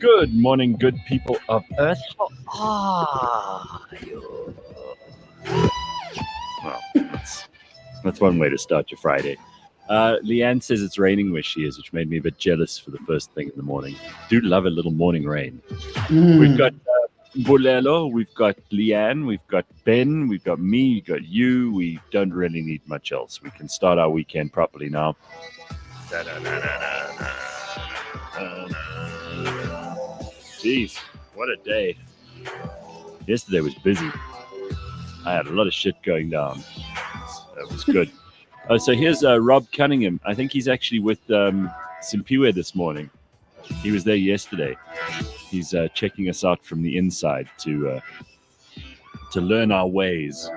Good morning, good people of Earth. How are you? Well, that's one way to start your Friday. Leanne says it's raining where she is, which made me a bit jealous for the first thing in the morning. Do love a little morning rain. We've got Mbulelo, we've got Leanne, we've got Ben, we've got me, we've got you. We don't really need much else. We can start our weekend properly now. Jeez, what a day. Yesterday was busy. I had a lot of shit going down. That was good. So here's Rob Cunningham. I think he's actually with Simpiwe this morning. He was there yesterday. He's checking us out from the inside to learn our ways.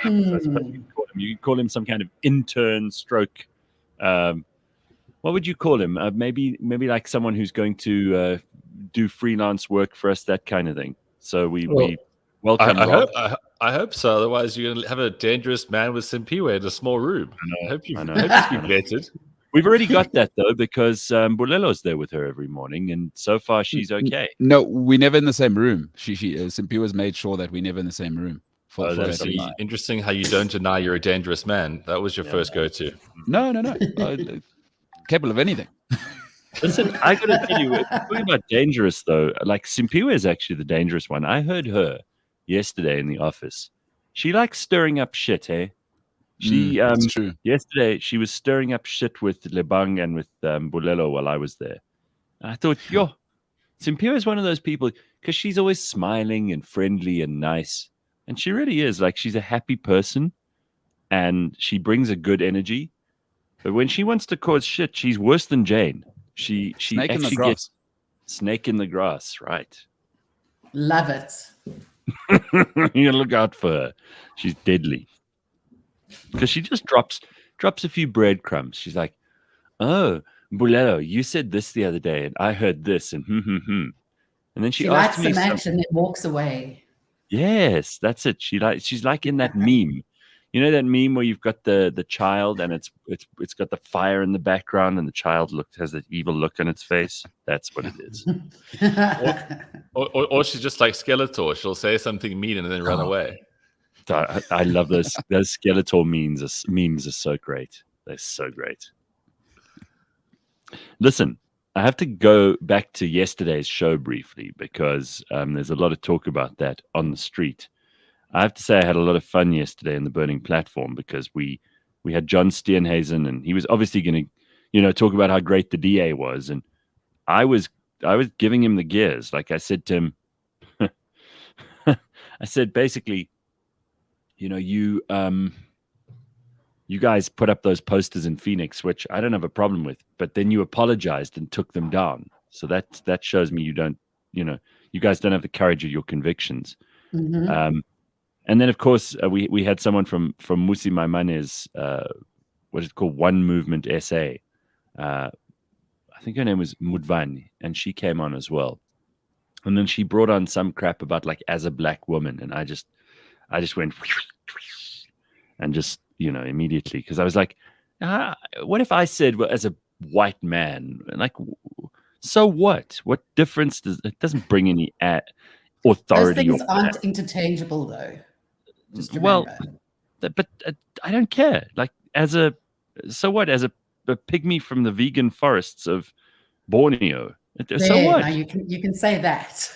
So I suppose you could call him some kind of intern stroke. What would you call him? Maybe like someone who's going to do freelance work for us, that kind of thing. So we welcome Rob. I hope so. Otherwise, you're going to have a dangerous man with Simpiwe in a small room. I hope you've been vetted. We've already got that, though, because Mbulelo's there with her every morning, and so far she's okay. No, we're never in the same room. Simpiwe's made sure that we're never in the same room. That's interesting how you don't deny you're a dangerous man. That was your first go-to. No. Capable of anything. Listen, I got to tell you, talking about dangerous, though, like Simpiwe is actually the dangerous one. I heard her yesterday in the office. She likes stirring up shit, eh? That's true. Yesterday, she was stirring up shit with Lebang and with Mbulelo while I was there. And I thought, Simpiwe is one of those people, because she's always smiling and friendly and nice. And she really is. Like, she's a happy person, and she brings a good energy. But when she wants to cause shit, she's worse than Jane. She Snake actually in the grass. gets snake in the grass, right? Love it. You look out for her. She's deadly. Because she just drops a few breadcrumbs. She's like, "Oh, Mbulelo, you said this the other day, and I heard this, and and then she lights asked me the match and then walks away. Yes, that's it. She's like in that meme. You know that meme where you've got the child and it's got the fire in the background and the child has that evil look on its face? That's what it is. or she's just like Skeletor. She'll say something mean and then run away. I love those Skeletor memes are so great. They're so great. Listen, I have to go back to yesterday's show briefly because there's a lot of talk about that on the street. I have to say I had a lot of fun yesterday in the Burning Platform because we had John Steenhuisen, and he was obviously going to, talk about how great the DA was, and I was giving him the gears. Like I said to him, I said basically, you guys put up those posters in Phoenix, which I don't have a problem with, but then you apologized and took them down. So that shows me you don't, you guys don't have the courage of your convictions. Mm-hmm. And then, of course, we had someone from Musi Maimane's, what is it called, One Movement SA. I think her name was Mudvani, and she came on as well. And then she brought on some crap about like as a black woman, and I just went and just immediately, because I was like, what if I said, well, as a white man, like, so what? What difference it doesn't bring any authority. Those things aren't interchangeable, though. Just remember. Well, but I don't care. Like, so what? As a pygmy from the vegan forests of Borneo, so what? Now you can say that.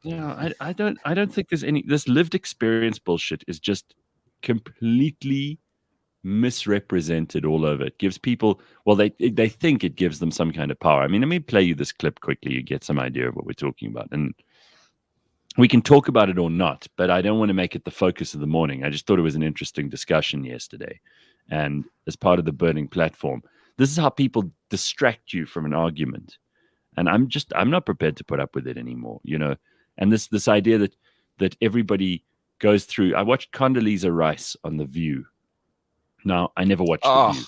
I don't think there's this lived experience bullshit is just completely misrepresented all over. It gives people, well, they think it gives them some kind of power. I mean, let me play you this clip quickly. You get some idea of what we're talking about, and we can talk about it or not, but I don't want to make it the focus of the morning. I just thought it was an interesting discussion yesterday, and as part of the Burning Platform, this is how people distract you from an argument, and I'm not prepared to put up with it anymore, and this idea that everybody goes through. I watched Condoleezza Rice on The View. No, I never watched The View.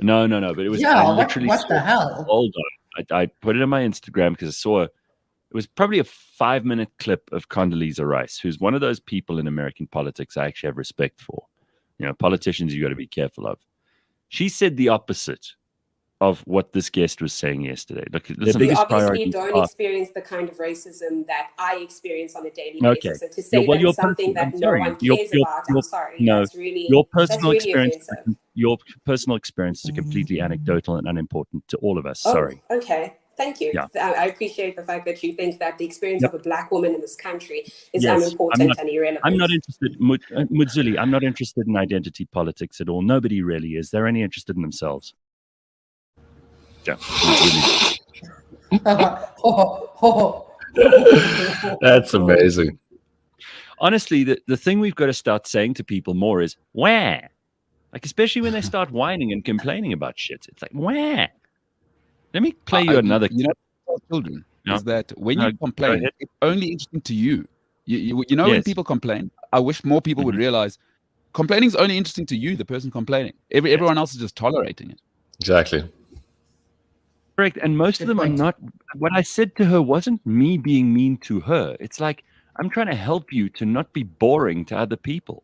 No, but it was what the hell? Hold on. I put it on my Instagram because I saw it was probably a 5-minute clip of Condoleezza Rice, who's one of those people in American politics I actually have respect for. Politicians you got to be careful of. She said the opposite of what this guest was saying yesterday. Look, We listen, biggest obviously priority. don't experience the kind of racism that I experience on a daily Okay. basis. So to say that it's something that no one cares about, I'm sorry. No, That's really your that's personal really experience. offensive. Your personal experiences are completely anecdotal and unimportant to all of us. Oh, Sorry. okay. Thank you. Yeah. I appreciate the fact that you think that the experience Yep. of a black woman in this country is Yes, unimportant and irrelevant. I'm not interested, Mudzuli, I'm not interested in identity politics at all. Nobody really is. They're only interested in themselves. Yeah. That's amazing. Honestly, the thing we've got to start saying to people more is, where? Like, especially when they start whining and complaining about shit. It's like, where? Let me play you another. You know, tell children No. is that when No, you go complain, ahead. it's only interesting to you. You know, when Yes. people complain, I wish more people would realize complaining is only interesting to you, the person complaining. Everyone else is just tolerating it. Exactly. Correct. And most of them are not. What I said to her wasn't me being mean to her. It's like, I'm trying to help you to not be boring to other people.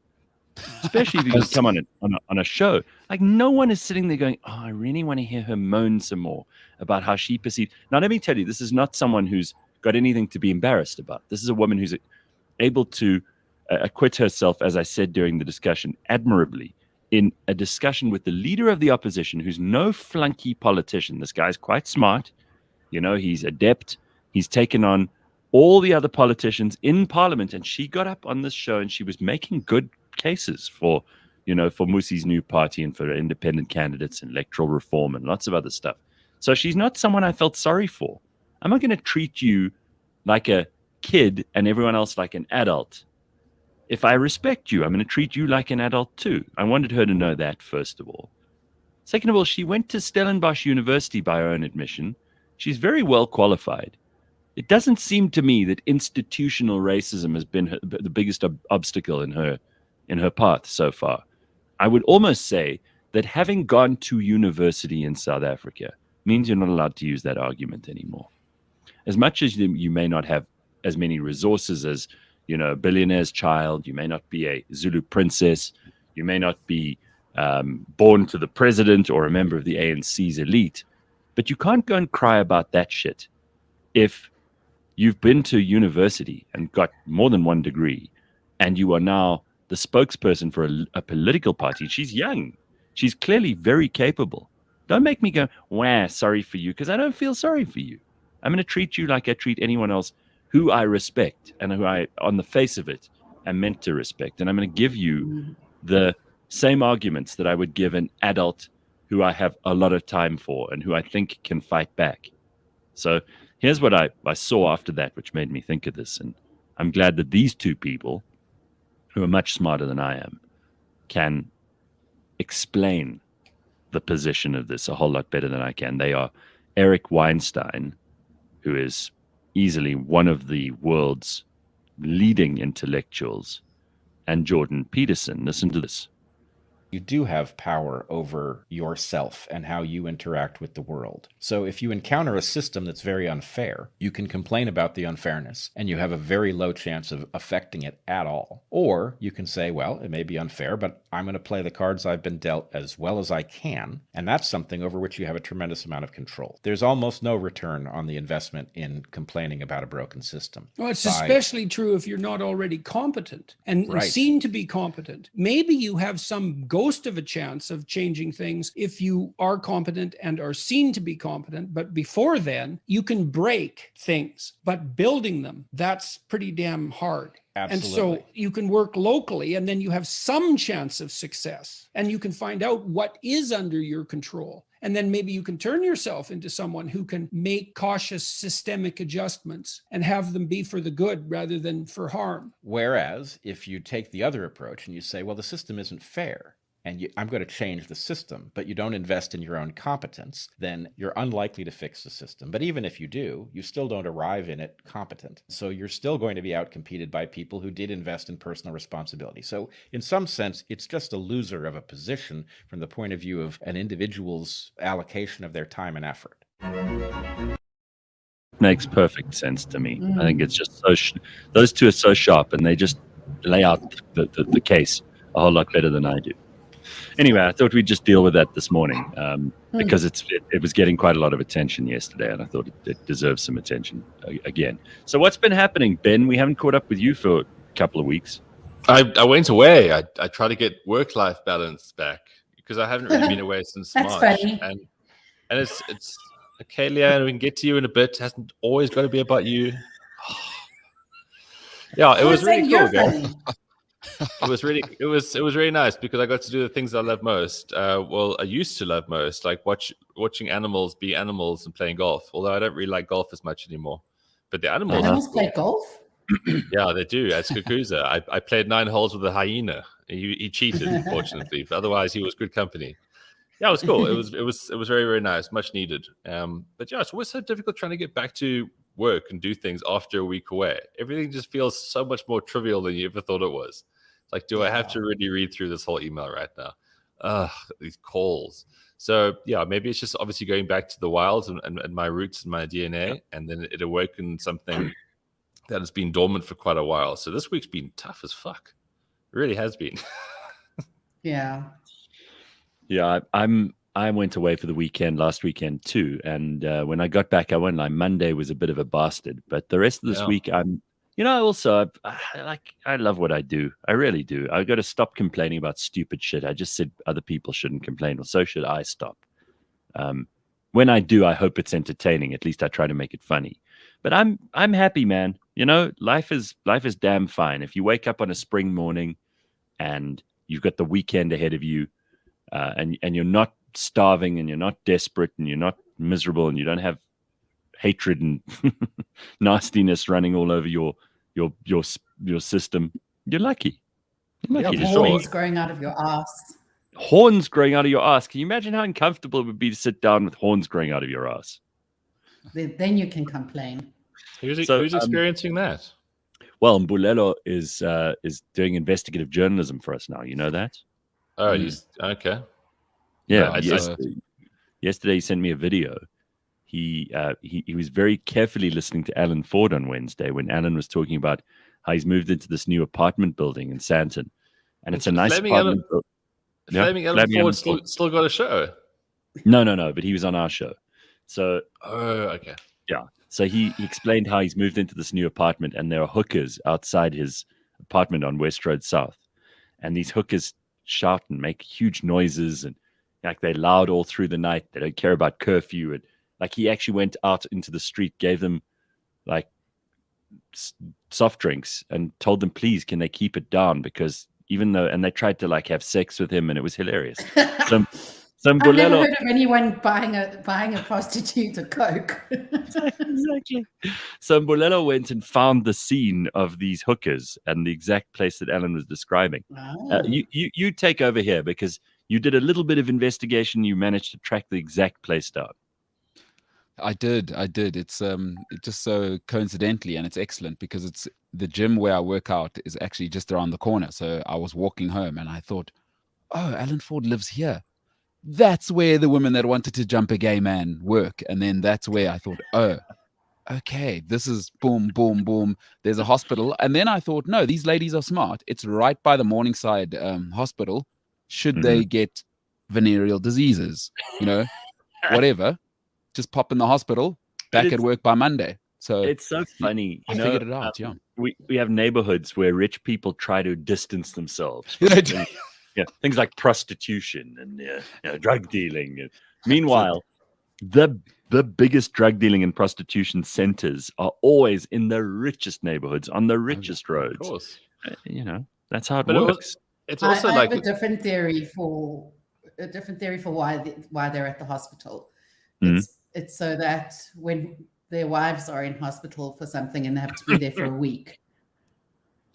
Especially if you just come on a show. Like, no one is sitting there going, oh, I really want to hear her moan some more about how she perceives. Now, let me tell you, this is not someone who's got anything to be embarrassed about. This is a woman who's able to acquit herself, as I said during the discussion, admirably in a discussion with the leader of the opposition, who's no flunky politician. This guy's quite smart. You know, he's adept. He's taken on all the other politicians in parliament. And she got up on this show and she was making good cases for, you know, for Musi's new party and for independent candidates and electoral reform and lots of other stuff. So she's not someone I felt sorry for. I'm not going to treat you like a kid and everyone else like an adult. If I respect you, I'm going to treat you like an adult too. I wanted her to know that, first of all. Second of all, she went to Stellenbosch University by her own admission. She's very well qualified. It doesn't seem to me that institutional racism has been the biggest obstacle in her path so far. I would almost say that having gone to university in South Africa means you're not allowed to use that argument anymore. As much as you may not have as many resources as, you know, a billionaire's child, you may not be a Zulu princess, you may not be born to the president or a member of the ANC's elite, but you can't go and cry about that shit if you've been to university and got more than one degree and you are now the spokesperson for a political party. She's young. She's clearly very capable. Don't make me go, wah, sorry for you, because I don't feel sorry for you. I'm going to treat you like I treat anyone else who I respect and who I, on the face of it, am meant to respect. And I'm going to give you the same arguments that I would give an adult who I have a lot of time for and who I think can fight back. So here's what I saw after that, which made me think of this. And I'm glad that these two people, who are much smarter than I am, can explain the position of this a whole lot better than I can. They are Eric Weinstein, who is easily one of the world's leading intellectuals, and Jordan Peterson. Listen to this. You do have power over yourself and how you interact with the world. So if you encounter a system that's very unfair, you can complain about the unfairness and you have a very low chance of affecting it at all. Or you can say, well, it may be unfair, but I'm going to play the cards I've been dealt as well as I can. And that's something over which you have a tremendous amount of control. There's almost no return on the investment in complaining about a broken system. Well, it's especially true if you're not already competent and seen to be competent. Maybe you have some ghost of a chance of changing things if you are competent and are seen to be competent. But before then, you can break things, but building them, that's pretty damn hard. Absolutely. And so you can work locally and then you have some chance of success and you can find out what is under your control. And then maybe you can turn yourself into someone who can make cautious systemic adjustments and have them be for the good rather than for harm. Whereas if you take the other approach and you say, well, the system isn't fair, and I'm going to change the system, but you don't invest in your own competence, then you're unlikely to fix the system. But even if you do, you still don't arrive in it competent. So you're still going to be outcompeted by people who did invest in personal responsibility. So in some sense, it's just a loser of a position from the point of view of an individual's allocation of their time and effort. Makes perfect sense to me. I think it's just so those two are so sharp and they just lay out the case a whole lot better than I do. Anyway, I thought we'd just deal with that this morning because it was getting quite a lot of attention yesterday, and I thought it deserves some attention again. So what's been happening, Ben? We haven't caught up with you for a couple of weeks. I went away. I tried to get work-life balance back because I haven't really been away since That's March. funny. And it's okay, Leanne, we can get to you in a bit. It hasn't always got to be about you. Yeah, it was really cool, guys. It was really nice because I got to do the things I love most. Well, I used to love most, like watching animals be animals and playing golf. Although I don't really like golf as much anymore. But the animals play golf? Yeah, they do. At Skukuza, I played 9 holes with a hyena. He cheated, unfortunately, but otherwise he was good company. Yeah, it was cool. It was very, very nice, much needed. But yeah, it's always so difficult trying to get back to work and do things after a week away. Everything just feels so much more trivial than you ever thought it was. Like, do I have to really read through this whole email right now? These calls. So yeah, maybe it's just obviously going back to the wilds and my roots and my DNA, and then it awakened something that has been dormant for quite a while. So this week's been tough as fuck. It really has been. Yeah. Yeah, I went away for the weekend last weekend too, and when I got back, I went like Monday was a bit of a bastard, but the rest of this week I love what I do. I really do. I got to stop complaining about stupid shit. I just said other people shouldn't complain, or so should I stop. When I do, I hope it's entertaining. At least I try to make it funny. But I'm happy, man. You know, life is damn fine. If you wake up on a spring morning and you've got the weekend ahead of you, and you're not starving and you're not desperate and you're not miserable and you don't have hatred and nastiness running all over your system, you're lucky. You're lucky. Horns growing out of your ass. Horns growing out of your ass. Can you imagine how uncomfortable it would be to sit down with horns growing out of your ass? Then you can complain. Who's experiencing that? Well, Mbulelo is doing investigative journalism for us now. You know that? Oh, he's okay. Yeah. No, yesterday he sent me a video. He was very carefully listening to Alan Ford on Wednesday when Alan was talking about how he's moved into this new apartment building in Sandton, and it's a nice apartment. Flaming Alan Ford still got a show. No, but he was on our show. So, okay. Yeah. So he explained how he's moved into this new apartment, and there are hookers outside his apartment on West Road South, and these hookers shout and make huge noises, and like they're loud all through the night. They don't care about curfew, and like he actually went out into the street, gave them like soft drinks, and told them, please, can they keep it down? Because and they tried to like have sex with him, and it was hilarious. I've never heard of anyone buying a prostitute a Coke. Exactly. So Mbulelo went and found the scene of these hookers and the exact place that Alan was describing. Oh. You take over here because you did a little bit of investigation. You managed to track the exact place down. I did. It's just so coincidentally, and it's excellent because it's the gym where I work out is actually just around the corner. So I was walking home and I thought, oh, Alan Ford lives here. That's where the women that wanted to jump a gay man work. And then that's where I thought, oh, okay, this is boom, boom, boom. There's a hospital. And then I thought, no, these ladies are smart. It's right by the Morningside hospital. Should they get venereal diseases, whatever, just pop in the hospital, back at work by Monday. So it's so funny. I figured it out, yeah. We have neighborhoods where rich people try to distance themselves. Yeah, things like prostitution and drug dealing. And meanwhile, the biggest drug dealing and prostitution centers are always in the richest neighborhoods on the richest roads. Of course, that's how it works. It's also I like have a different theory for why they're at the hospital. It's so that when their wives are in hospital for something and they have to be there for a week,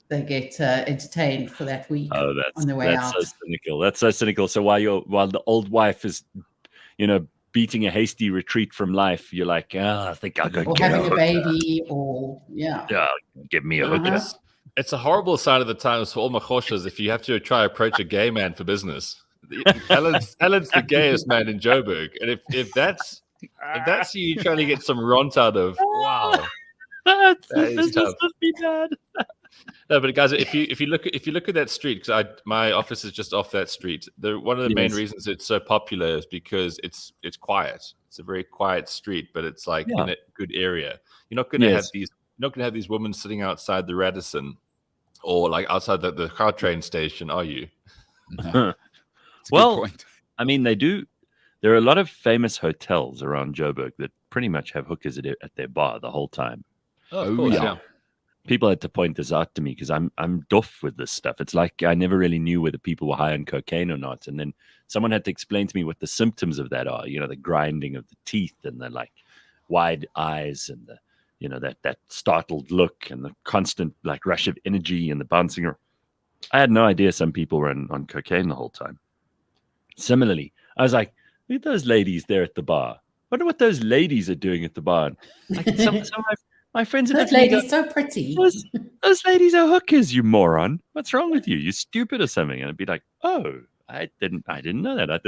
they get entertained for that week on their way out. So cynical. That's so cynical. So while the old wife is, beating a hasty retreat from life, you're like, I think I'll go get having a baby, or give me a hooker. It's a horrible sign of the times for all machoshas if you have to try approach a gay man for business. Alan's the gayest man in Joburg, and if that's you trying to get some ront out of, wow. This must be bad. No, but guys, if you look at that street, because my office is just off that street. One of the main reasons it's so popular is because it's quiet. It's a very quiet street, but it's like in a good area. You're not going to have these. You're not going to have these women sitting outside the Radisson or like outside the car train station, are you? No. Well, I mean, they do. There are a lot of famous hotels around Joburg that pretty much have hookers at their bar the whole time. Oh, of course, yeah. People had to point this out to me because I'm doff with this stuff. It's like I never really knew whether people were high on cocaine or not, and then someone had to explain to me what the symptoms of that are. You know, the grinding of the teeth and the like wide eyes and the that startled look and the constant like rush of energy and the bouncing. I had no idea some people were on cocaine the whole time. Similarly, I was like, look at those ladies there at the bar. Wonder what those ladies are doing at the bar. Like some of my friends are Those ladies so pretty. Those ladies are hookers, you moron. What's wrong with you? You stupid or something? And I'd be like, oh, I didn't know that.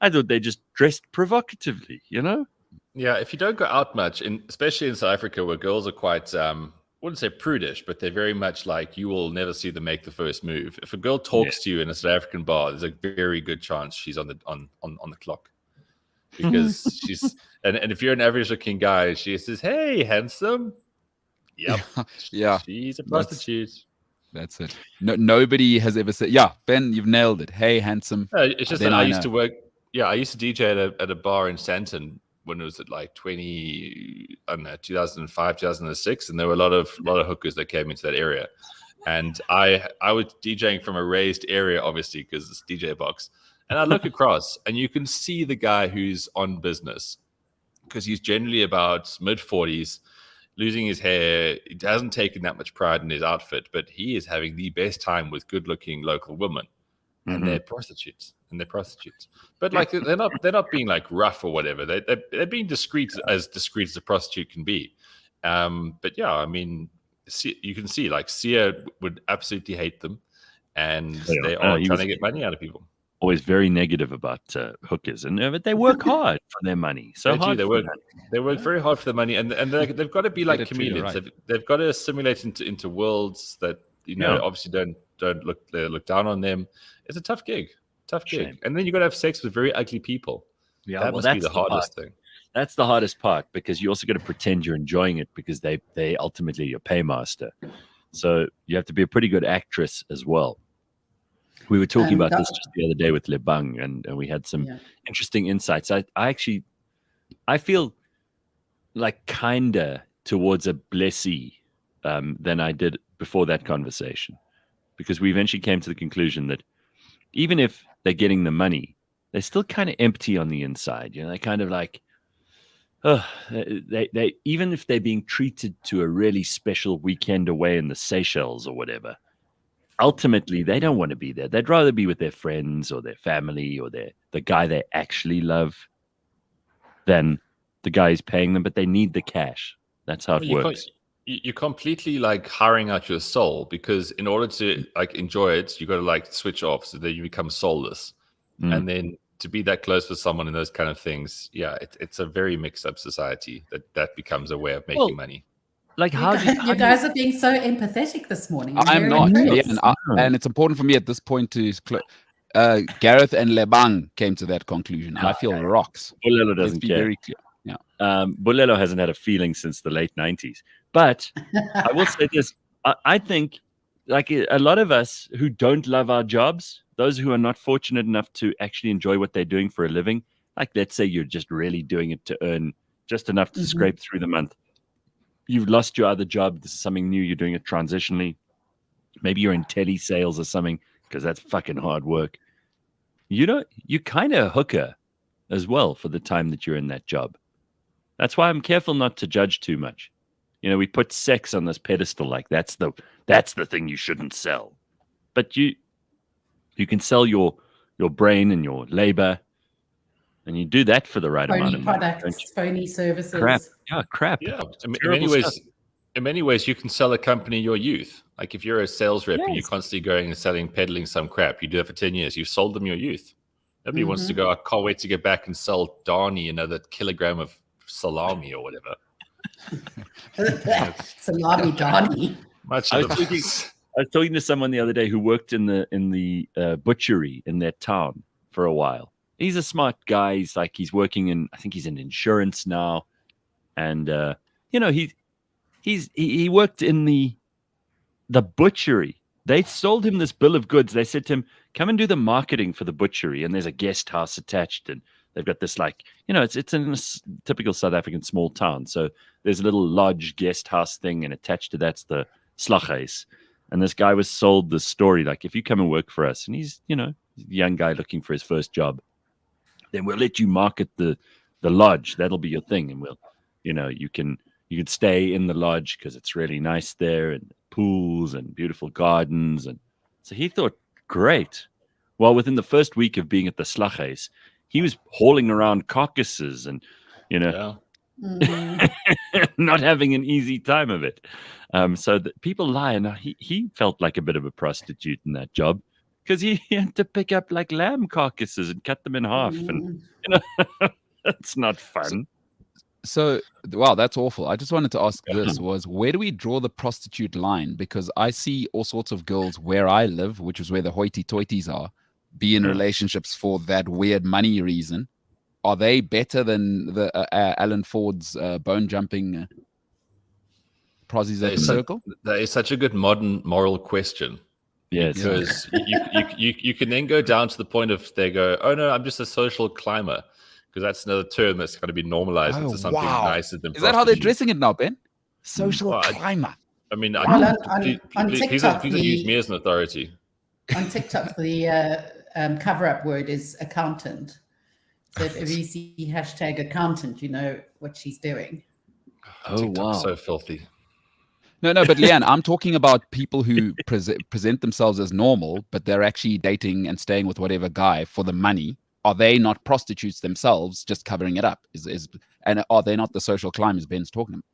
I thought they just dressed provocatively, you know? Yeah, if you don't go out much, especially in South Africa, where girls are quite, I wouldn't say prudish, but they're very much like you will never see them make the first move. If a girl talks to you in a South African bar, there's a very good chance she's on the clock, because she's and if you're an average-looking guy, she says, "Hey, handsome." Yep. Yeah. She's a prostitute. That's it. No, nobody has ever said, "Yeah, Ben, you've nailed it. Hey, handsome." It's just that I used to work. Yeah, I used to DJ at a bar in Sandton when it was at like 2005, 2006, and there were a lot of hookers that came into that area. And I was DJing from a raised area, obviously, because it's DJ box. And I look across, and you can see the guy who's on business, because he's generally about mid-40s, losing his hair. He hasn't taken that much pride in his outfit, but he is having the best time with good-looking local women. And they're prostitutes. But like they're not being like rough or whatever. They're being discreet as a prostitute can be. But yeah, I mean, you can see like Sia would absolutely hate them, and they are trying to get money out of people. Always very negative about hookers, but they work hard for their money. So they work very hard for their money, and they've got to be like chameleons. Right. They've got to assimilate into worlds that obviously don't look down on them. It's a tough gig. Shame. And then you got to have sex with very ugly people. Yeah, that must be the hardest thing. That's the hardest part, because you also got to pretend you're enjoying it, because they ultimately your paymaster. So you have to be a pretty good actress as well. We were talking about this just the other day with Lebang, and we had some interesting insights. I feel like kinder towards a blessee than I did before that conversation, because we eventually came to the conclusion that even if they're getting the money, they're still kind of empty on the inside. They're kind of like, they even if they're being treated to a really special weekend away in the Seychelles or whatever, ultimately they don't want to be there. They'd rather be with their friends or their family or the guy they actually love than the guy who's paying them, but they need the cash. That's how it works. You're completely like hiring out your soul, because in order to like enjoy it, you got to like switch off, so that you become soulless. And then to be that close with someone and those kind of things, it's a very mixed up society that becomes a way of making money. Like you guys are being so empathetic this morning. I'm not, and it's important for me at this point to Gareth and Lebang came to that conclusion. I feel rocks. Mbulelo doesn't care. Very clear. Yeah. Mbulelo hasn't had a feeling since the late 90s. But I will say this. I think like a lot of us who don't love our jobs, those who are not fortunate enough to actually enjoy what they're doing for a living, like let's say you're just really doing it to earn just enough to scrape through the month. You've lost your other job. This is something new. You're doing it transitionally. Maybe you're in telesales or something, because that's fucking hard work. You're kind of a hooker as well for the time that you're in that job. That's why I'm careful not to judge too much. We put sex on this pedestal, like that's the thing you shouldn't sell. But you can sell your brain and your labor, and you do that for the right amount of money. Phony products, phony services. Crap. Yeah. In many ways, you can sell a company your youth. Like if you're a sales rep and you're constantly going and peddling some crap, you do it for 10 years. You've sold them your youth. Nobody wants to go, I can't wait to get back and sell Darnie another kilogram of salami or whatever. Salami Darnie. Much was talking to someone the other day who worked in the butchery in their town for a while. He's a smart guy. He's working in, I think he's in insurance now, and he worked in the butchery. They sold him this bill of goods. They said to him, "Come and do the marketing for the butchery." And there's a guest house attached, and they've got this it's in a typical South African small town. So there's a little lodge guest house thing, and attached to that's the slaghuis. And this guy was sold this story, like, if you come and work for us, and he's a young guy looking for his first job, then we'll let you market the lodge. That'll be your thing, and we'll, you can stay in the lodge because it's really nice there, and pools and beautiful gardens. And so he thought, great. Well, within the first week of being at the slaghuis, he was hauling around carcasses and not having an easy time of it. So that people lie, and he felt like a bit of a prostitute in that job, because he had to pick up like lamb carcasses and cut them in half, and that's not fun. So, wow, that's awful. I just wanted to ask this, was where do we draw the prostitute line? Because I see all sorts of girls where I live, which is where the hoity-toities are, be in relationships for that weird money reason. Are they better than the Alan Ford's bone-jumping prosies at the circle? That is such a good modern moral question. Yes. Because you can then go down to the point of they go, oh, no, I'm just a social climber. Because that's another term that's going to be normalized into something nicer than prostitute. Is that how they're dressing it now, Ben? Social climber. I mean, on TikTok, please use me as an authority. On TikTok, the cover-up word is accountant. So if you see hashtag accountant, you know what she's doing. Oh, wow. So filthy. No, but Leanne, I'm talking about people who present themselves as normal, but they're actually dating and staying with whatever guy for the money. Are they not prostitutes themselves, just covering it up? And are they not the social climbers Ben's talking about?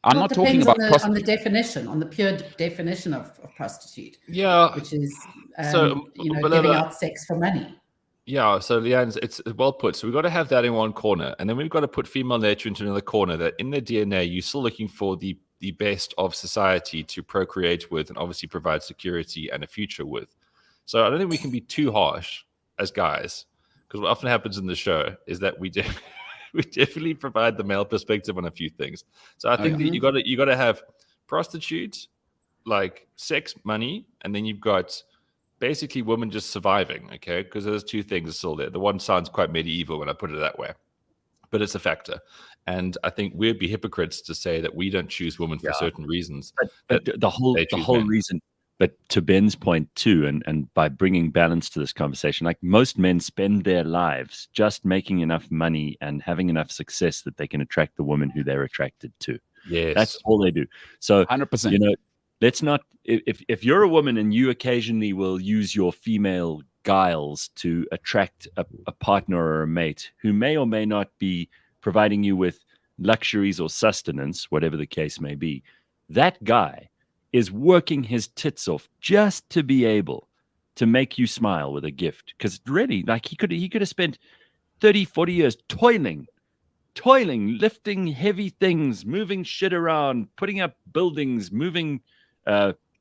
I'm not talking about on the definition, on the pure definition of prostitute. Yeah, which is giving out sex for money. Yeah, so Leanne's, it's well put. So we've got to have that in one corner, and then we've got to put female nature into another corner. That in their DNA, you're still looking for the best of society to procreate with, and obviously provide security and a future with. So I don't think we can be too harsh as guys. Because what often happens in the show is that we definitely provide the male perspective on a few things. So I think that you got to have prostitutes, like sex, money, and then you've got basically women just surviving. Okay, because those two things are still there. The one sounds quite medieval when I put it that way, but it's a factor. And I think we'd be hypocrites to say that we don't choose women for certain reasons. But the whole reason. But to Ben's point too, and by bringing balance to this conversation, like most men spend their lives just making enough money and having enough success that they can attract the woman who they're attracted to. Yes. That's all they do. So 100%. Let's not, if you're a woman and you occasionally will use your female guiles to attract a partner or a mate who may or may not be providing you with luxuries or sustenance, whatever the case may be, that guy is working his tits off just to be able to make you smile with a gift. Because really, like he could have spent 30, 40 years toiling, lifting heavy things, moving shit around, putting up buildings, moving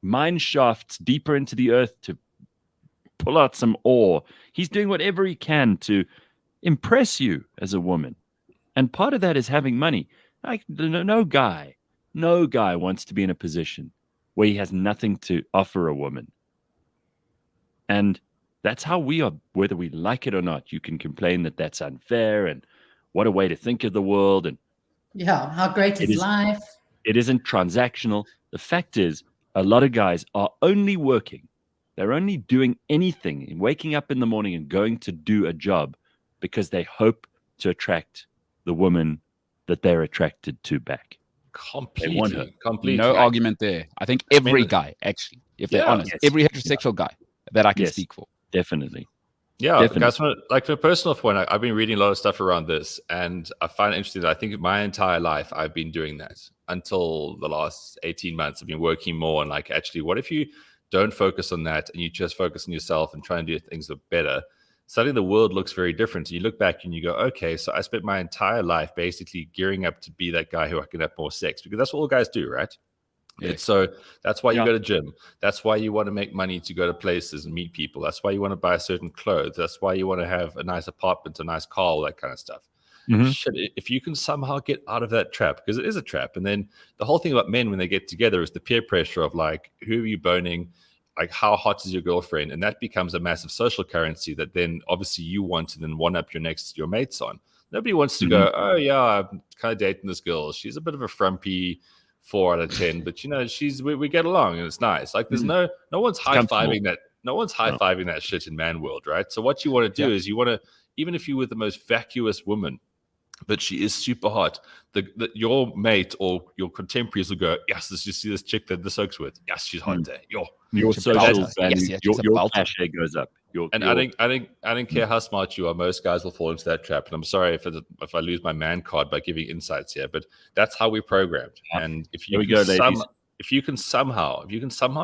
mine shafts deeper into the earth to pull out some ore. He's doing whatever he can to impress you as a woman. And part of that is having money. Like no guy wants to be in a position where he has nothing to offer a woman. And that's how we are, whether we like it or not. You can complain that that's unfair and what a way to think of the world. And yeah, how great is life? It isn't transactional. The fact is, a lot of guys are only working. They're only doing anything, waking up in the morning and going to do a job because they hope to attract the woman that they're attracted to back. Completely. No argument there. I think every guy, actually, if they're honest, every heterosexual guy that I can speak for. Definitely. Yeah, guys, like from a personal point, I've been reading a lot of stuff around this, and I find it interesting that I think my entire life I've been doing that until the last 18 months. I've been working more on like, actually, what if you don't focus on that and you just focus on yourself and try and do things that are better? Suddenly the world looks very different. And you look back and you go, okay, so I spent my entire life basically gearing up to be that guy who I can have more sex, because that's what all guys do, right? It's so that's why you go to gym. That's why you want to make money to go to places and meet people. That's why you want to buy certain clothes. That's why you want to have a nice apartment, a nice car, all that kind of stuff. Shit, if you can somehow get out of that trap, because it is a trap. And then the whole thing about men when they get together is the peer pressure of like, who are you boning? Like, how hot is your girlfriend? And that becomes a massive social currency that then obviously you want to then one up your mates on. Nobody wants to go, oh yeah, I'm kind of dating this girl. She's a bit of a frumpy 4 out of 10, but you know, we get along and it's nice. Like there's no one's high-fiving that. No one's high-fiving that shit in man world, right? So what you want to do is you want to, even if you're with the most vacuous woman, but she is super hot, your mate or your contemporaries will go, yes, you see this chick that this oaks with? Yes, she's hot there. Your social value, your belter. cachet goes up. I don't care how smart you are. Most guys will fall into that trap. And I'm sorry if I lose my man card by giving insights here, but that's how we're programmed. And if you can somehow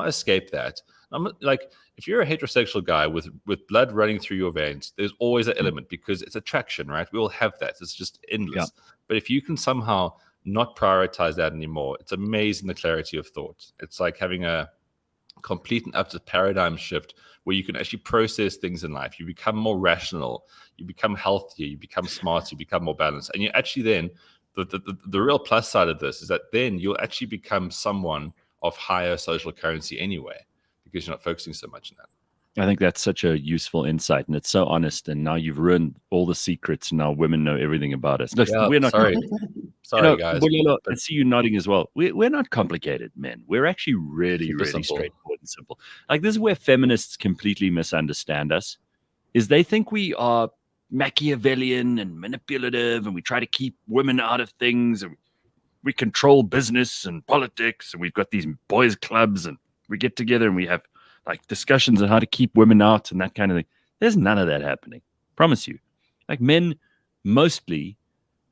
escape that, I'm like, if you're a heterosexual guy with blood running through your veins, there's always an element because it's attraction, right? We all have that. It's just endless. But if you can somehow not prioritize that anymore, it's amazing the clarity of thought. It's like having a complete and utter paradigm shift where you can actually process things in life. You become more rational, you become healthier, you become smarter, you become more balanced. And you actually then, the real plus side of this is that then you'll actually become someone of higher social currency anyway, because you're not focusing so much on that. I think that's such a useful insight, and it's so honest. And now you've ruined all the secrets. Now women know everything about us. Look, we're not. Sorry, guys. I see you nodding as well. We're not complicated men. We're actually really straightforward and simple. Like this is where feminists completely misunderstand us. Is they think we are Machiavellian and manipulative, and we try to keep women out of things, and we control business and politics, and we've got these boys' clubs, and we get together and we have like discussions on how to keep women out and that kind of thing. There's none of that happening. Promise you. Like men, mostly,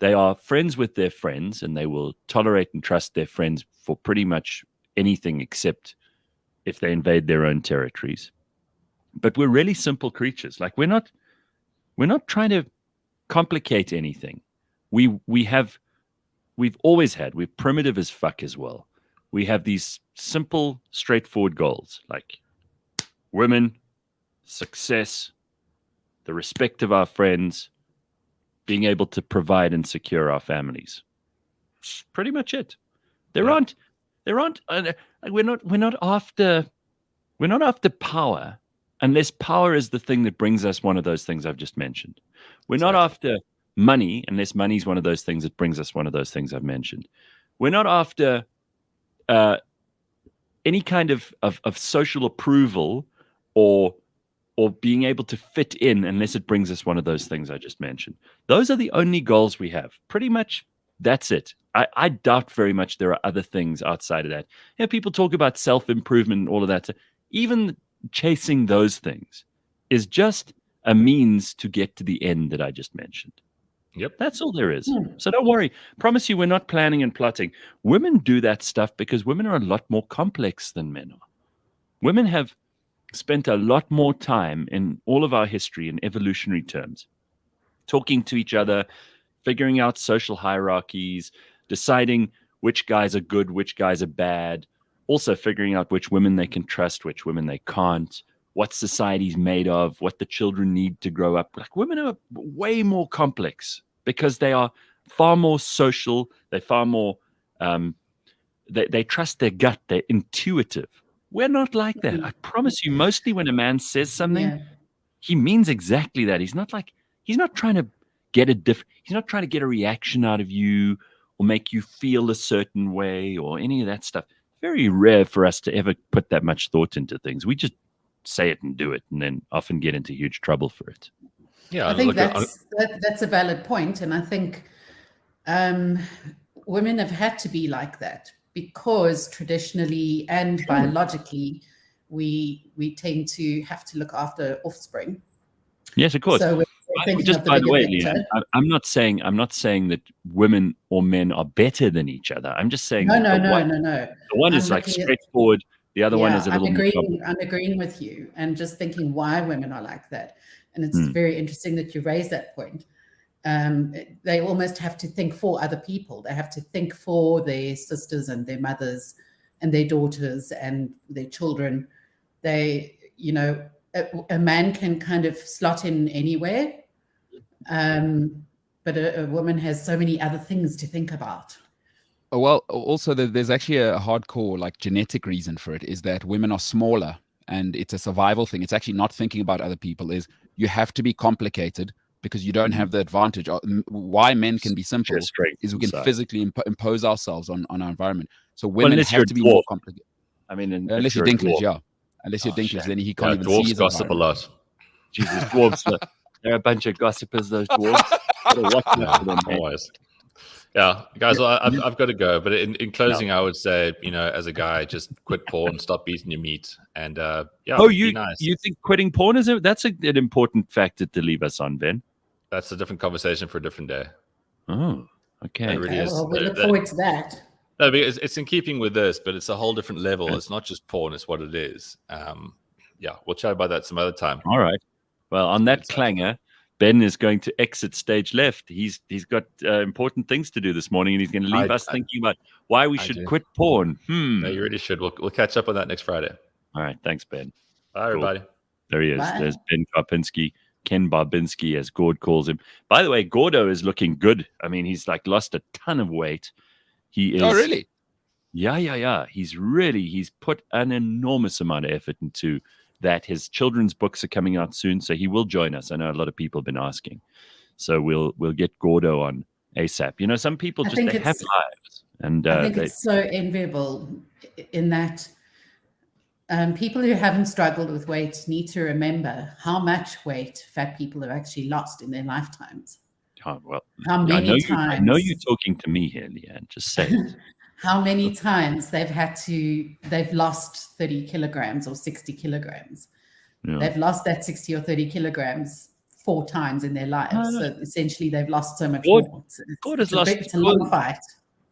they are friends with their friends and they will tolerate and trust their friends for pretty much anything except if they invade their own territories. But we're really simple creatures. Like we're not trying to complicate anything. We've always had, we're primitive as fuck as well. We have these simple, straightforward goals like women, success, the respect of our friends, being able to provide and secure our families. It's pretty much it. We're not after power unless power is the thing that brings us one of those things I've just mentioned. We're not after money unless money is one of those things that brings us one of those things I've mentioned. We're not after any kind of social approval or being able to fit in unless it brings us one of those things I just mentioned. Those are the only goals we have. Pretty much that's it. I doubt very much there are other things outside of that. You know, people talk about self-improvement and all of that. Even chasing those things is just a means to get to the end that I just mentioned. Yep. That's all there is. So don't worry. Promise you we're not planning and plotting. Women do that stuff because women are a lot more complex than men are. Women have spent a lot more time in all of our history in evolutionary terms, talking to each other, figuring out social hierarchies, deciding which guys are good, which guys are bad, also figuring out which women they can trust, which women they can't, what society's made of, what the children need to grow up. Like women are way more complex because they are far more social. They're far more, they trust their gut. They're intuitive. We're not like that. I promise you, mostly when a man says something, he means exactly that. He's not trying to get he's not trying to get a reaction out of you or make you feel a certain way or any of that stuff. Very rare for us to ever put that much thought into things. We just say it and do it and then often get into huge trouble for it. Yeah, I think that's a valid point. And I think women have had to be like that because traditionally and biologically we tend to have to look after offspring. Yes, of course. So just by the way, Leanne, I'm not saying that women or men are better than each other. I'm just saying no. The one is like straightforward. The other one is a little more complicated. I'm agreeing with you and just thinking why women are like that. And it's very interesting that you raised that point. They almost have to think for other people. They have to think for their sisters and their mothers and their daughters and their children. They, you know, a man can kind of slot in anywhere, but a woman has so many other things to think about. Well, also there's actually a hardcore like genetic reason for it, is that women are smaller and it's a survival thing. It's actually not thinking about other people. Is you have to be complicated because you don't have the advantage. Why men can be simple is we can physically impose ourselves on our environment. So women have to be more complicated. I mean, unless you're Dinklage, yeah. Unless you're Dinklage, then he can't even see his gossip a lot. Jesus, dwarves. They're a bunch of gossipers, those dwarves. Always. Yeah, guys, well, I've got to go. But in closing, I would say, you know, as a guy, just quit porn, stop eating your meat, and you think quitting porn that's an important factor to leave us on, Ben? That's a different conversation for a different day. Oh, okay. It really is. Well, we look forward to that. No, because it's in keeping with this, but it's a whole different level. It's not just porn; it's what it is. We'll chat about that some other time. All right. Well, on that clanger, Ben is going to exit stage left. He's got important things to do this morning, and he's going to leave us thinking about why we should quit porn. No, you really should. We'll catch up on that next Friday. All right. Thanks, Ben. Bye, everybody. There he is. Bye. There's Ben Karpinski, Ken Barbinski, as Gord calls him. By the way, Gordo is looking good. I mean, he's like lost a ton of weight. He is. Oh, really? Yeah. He's put an enormous amount of effort into that. His children's books are coming out soon, so he will join us. I know a lot of people have been asking. So we'll get Gordo on ASAP. You know, some people just they have lives. And I think it's so enviable in that people who haven't struggled with weight need to remember how much weight fat people have actually lost in their lifetimes. Oh, well, how many times? I know you're talking to me here, Leanne. Just say it. How many times they've lost 30 kilograms or 60 kilograms. Yeah. They've lost that 60 or 30 kilograms 4 times in their lives. No. So essentially they've lost so much more. It's a long fight.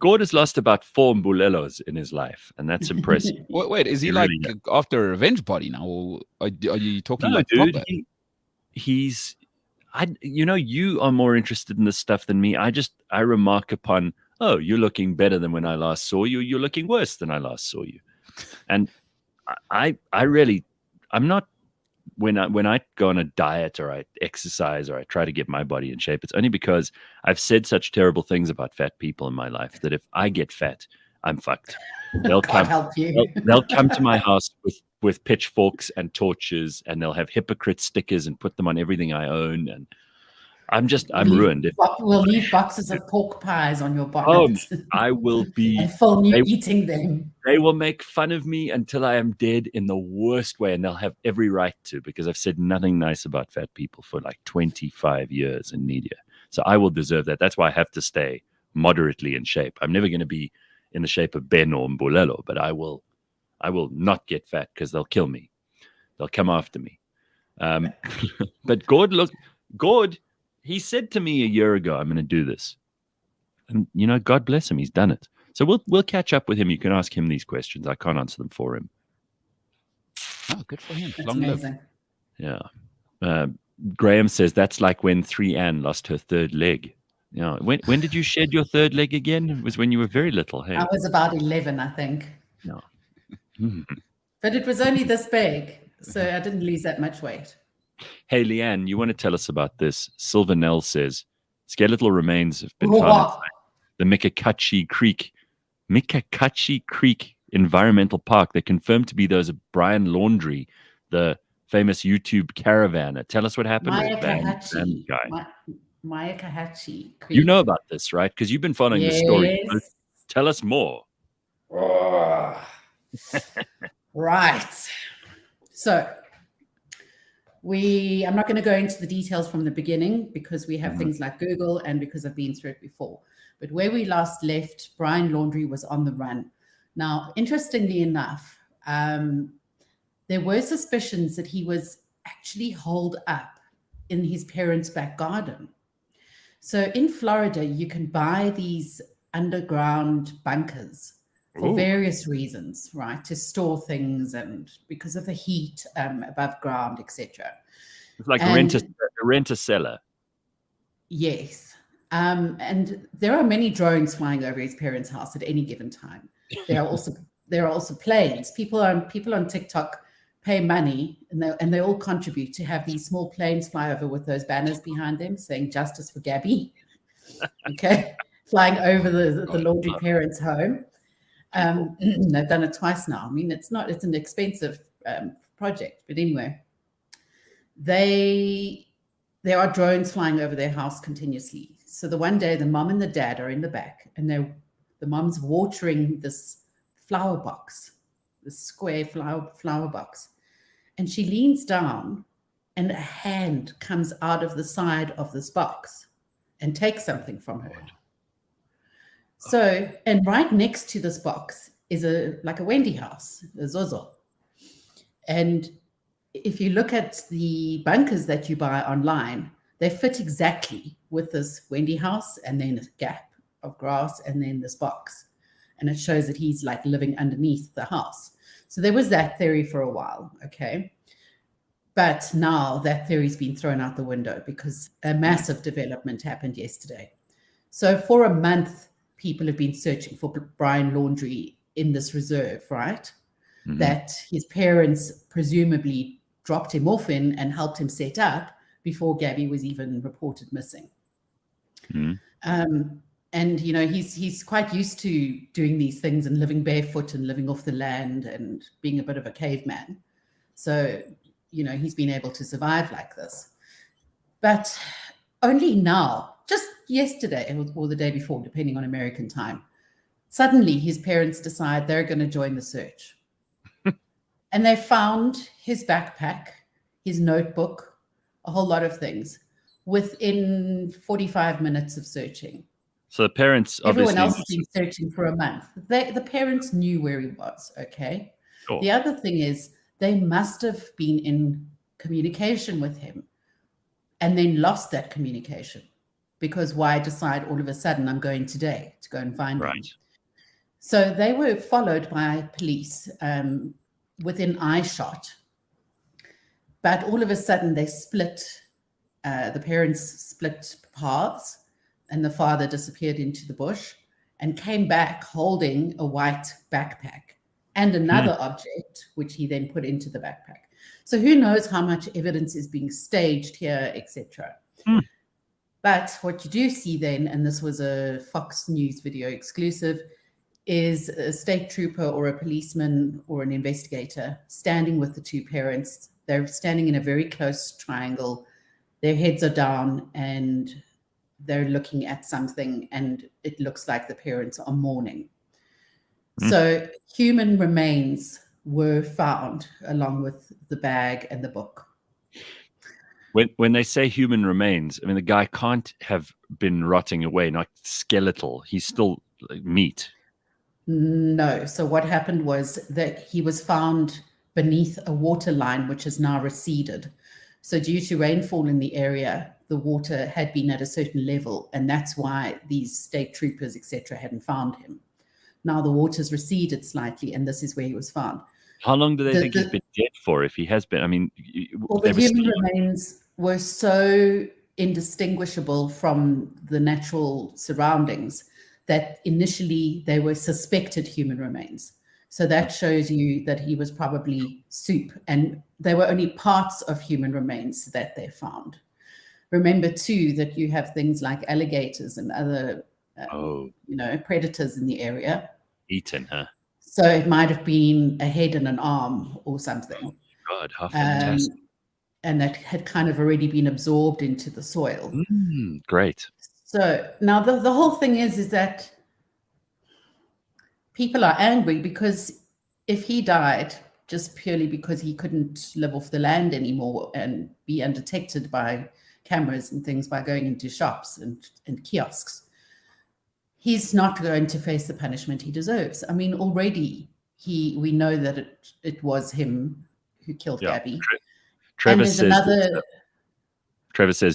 Gord has lost about 4 Mbulelos in his life, and that's impressive. Wait, is he like really after a revenge body now, or are you talking about dude? He's you are more interested in this stuff than me. I remark upon, oh, you're looking better than when I last saw you. You're looking worse than I last saw you. And I'm not, when I go on a diet or I exercise or I try to get my body in shape, it's only because I've said such terrible things about fat people in my life that if I get fat, I'm fucked. They'll come to my house with pitchforks and torches, and they'll have hypocrite stickers and put them on everything I own. And I'm ruined. We'll leave boxes of pork pies on your bonnet. Oh, I will be. And film you eating them. They will make fun of me until I am dead in the worst way, and they'll have every right to, because I've said nothing nice about fat people for like 25 years in media. So I will deserve that. That's why I have to stay moderately in shape. I'm never going to be in the shape of Ben or Mbulelo, but I will not get fat because they'll kill me. They'll come after me. But Gord, he said to me a year ago, I'm going to do this. And, God bless him. He's done it. So we'll catch up with him. You can ask him these questions. I can't answer them for him. Oh, good for him. That's Long amazing. live. Yeah. Graham says that's like when 3Ann lost her third leg. Yeah. When did you shed your third leg again? It was when you were very little. Hey? I was about 11, I think. No. But it was only this big, so I didn't lose that much weight. Hey, Leanne, you want to tell us about this? Sylvanelle says skeletal remains have been found inside the Mikakachi Creek Environmental Park. They're confirmed to be those of Brian Laundrie, the famous YouTube caravanner. Tell us what happened with that guy. Mikakachi Creek. You know about this, right? Because you've been following the story. Tell us more. Right. So I'm not going to go into the details from the beginning because we have things like Google and because I've been through it before. But where we last left, Brian Laundrie was on the run. Now, interestingly enough, there were suspicions that he was actually holed up in his parents' back garden. So in Florida, you can buy these underground bunkers for various reasons, right? To store things and because of the heat above ground, etc. It's like rent a cellar. Yes. And there are many drones flying over his parents' house at any given time. There are also there are also planes. People on TikTok pay money and they all contribute to have these small planes fly over with those banners behind them saying "Justice for Gabby." Okay, flying over the Laundrie parents' home. They've done it twice now. I mean, it's an expensive project, but anyway, there are drones flying over their house continuously. So the one day, the mom and the dad are in the back, and the mom's watering this flower box, this square flower box, and she leans down, and a hand comes out of the side of this box and takes something from her. So, and right next to this box is a Wendy house, a Zozo. And if you look at the bunkers that you buy online, they fit exactly with this Wendy house and then a gap of grass and then this box. And it shows that he's like living underneath the house. So there was that theory for a while, okay? But now that theory's been thrown out the window because a massive development happened yesterday. So for a month, people have been searching for Brian Laundrie in this reserve, right? Mm-hmm. That his parents presumably dropped him off in and helped him set up before Gabby was even reported missing. Mm-hmm. And, you know, he's quite used to doing these things and living barefoot and living off the land and being a bit of a caveman. So, you know, he's been able to survive like this. But only now, just yesterday or the day before, depending on American time, suddenly his parents decide they're going to join the search. And they found his backpack, his notebook, a whole lot of things within 45 minutes of searching. So the parents Everyone else has been searching for a month. The parents knew where he was, okay? Sure. The other thing is they must have been in communication with him and then lost that communication because why decide all of a sudden I'm going today to go and find him? So they were followed by police within eyeshot. But all of a sudden they the parents split paths and the father disappeared into the bush and came back holding a white backpack and another object, which he then put into the backpack. So who knows how much evidence is being staged here, etc. But what you do see then, and this was a Fox News video exclusive, is a state trooper or a policeman or an investigator standing with the two parents. They're standing in a very close triangle. Their heads are down and they're looking at something and it looks like the parents are mourning. So human remains were found along with the bag and the book. When they say human remains, I mean, the guy can't have been rotting away, not skeletal. He's still like meat. No. So what happened was that he was found beneath a water line, which has now receded. So due to rainfall in the area, the water had been at a certain level, and that's why these state troopers, etc., hadn't found him. Now the water's receded slightly, and this is where he was found. How long do they think he's been dead for, if he has been? I mean, well, the human remains were so indistinguishable from the natural surroundings that initially they were suspected human remains. So that shows you that he was probably soup, and they were only parts of human remains that they found. Remember too that you have things like alligators and other predators in the area. Eaten, huh? So it might have been a head and an arm or something. Oh, God, how fantastic. And that had kind of already been absorbed into the soil. Great. So now the whole thing is that people are angry because if he died just purely because he couldn't live off the land anymore and be undetected by cameras and things by going into shops and kiosks, he's not going to face the punishment he deserves. I mean, already we know that it was him who killed Gabby. Trevor says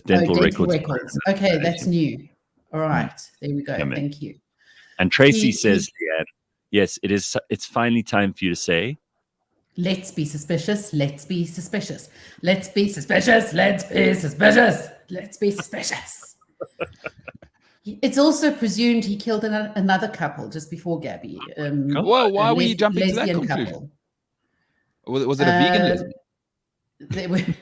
dental records. Okay, that's new. All right, there we go. Thank you. And Tracy says, Leanne, yes, it's finally time for you to say, let's be suspicious. Let's be suspicious. Let's be suspicious. Let's be suspicious. Let's be suspicious. It's also presumed he killed another couple just before Gabby. Well, why were you jumping to that lesbian conclusion? Was it a vegan lesbian?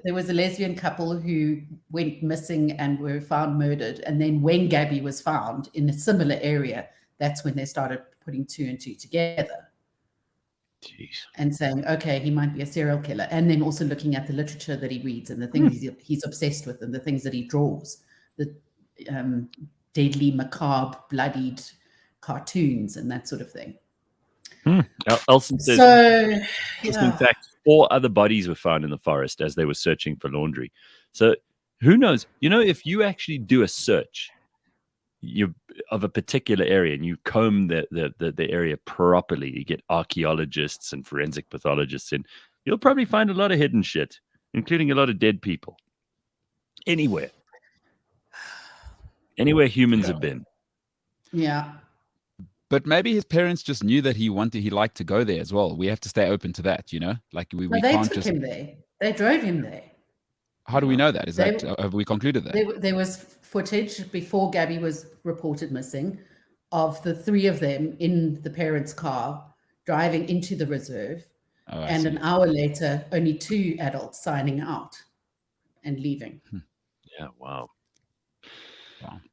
There was a lesbian couple who went missing and were found murdered. And then when Gabby was found in a similar area, that's when they started putting 2 and 2 together. Jeez. And saying, okay, he might be a serial killer. And then also looking at the literature that he reads and the things he's obsessed with and the things that he draws, the deadly, macabre, bloodied cartoons and that sort of thing. Elson says, in fact, 4 other bodies were found in the forest as they were searching for Laundrie. So who knows? If you actually do a search of a particular area and you comb the area properly, you get archaeologists and forensic pathologists in, you'll probably find a lot of hidden shit, including a lot of dead people. Anywhere humans have been. Yeah. But maybe his parents just knew that he liked to go there as well. We have to stay open to that, Like we can't took him there. They drove him there. How do we know that? Have we concluded that? There was footage before Gabby was reported missing of the 3 of them in the parents' car driving into the reserve. And an hour later, only 2 adults signing out and leaving. Yeah, wow.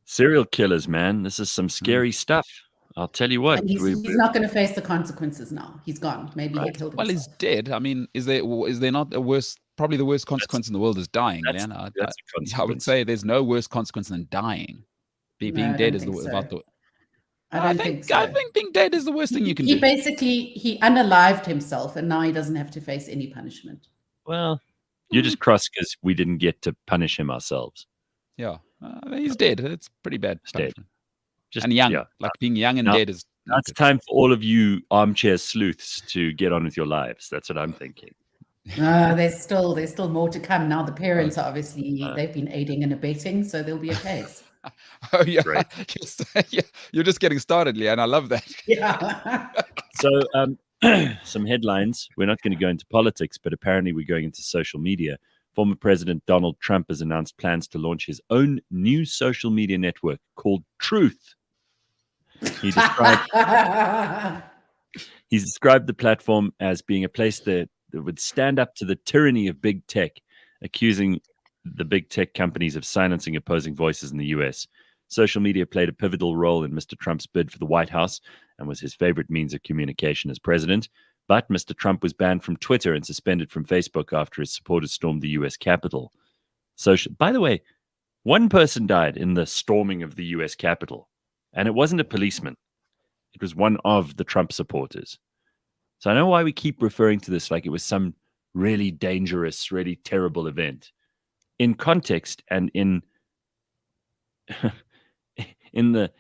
Serial killers, man. This is some scary stuff. I'll tell you what. He's not going to face the consequences now. He's gone. Maybe he killed himself. Well, he's dead. I mean, is there not a worse? Probably the worst consequence in the world is dying, man. I would say there's no worse consequence than dying. Being dead is about the. I think so. I think being dead is the worst thing you can do. He basically unalived himself, and now he doesn't have to face any punishment. Well, you're just cross because we didn't get to punish him ourselves. Yeah, he's dead. It's pretty bad. Dead. And young, like being young and dead is. It's time for all of you armchair sleuths to get on with your lives. That's what I'm thinking. There's still more to come. Now the parents are obviously they've been aiding and abetting, so there'll be a case. Oh yeah, right. You're just getting started, Leanne. I love that. Yeah. So some headlines. We're not going to go into politics, but apparently we're going into social media. Former President Donald Trump has announced plans to launch his own new social media network called Truth. He described the platform as being a place that would stand up to the tyranny of big tech, accusing the big tech companies of silencing opposing voices in the US. Social media played a pivotal role in Mr. Trump's bid for the White House and was his favorite means of communication as president. But Mr. Trump was banned from Twitter and suspended from Facebook after his supporters stormed the US Capitol. By the way, one person died in the storming of the US Capitol, and it wasn't a policeman. It was one of the Trump supporters. So I know why we keep referring to this like it was some really dangerous, really terrible event. In context and in the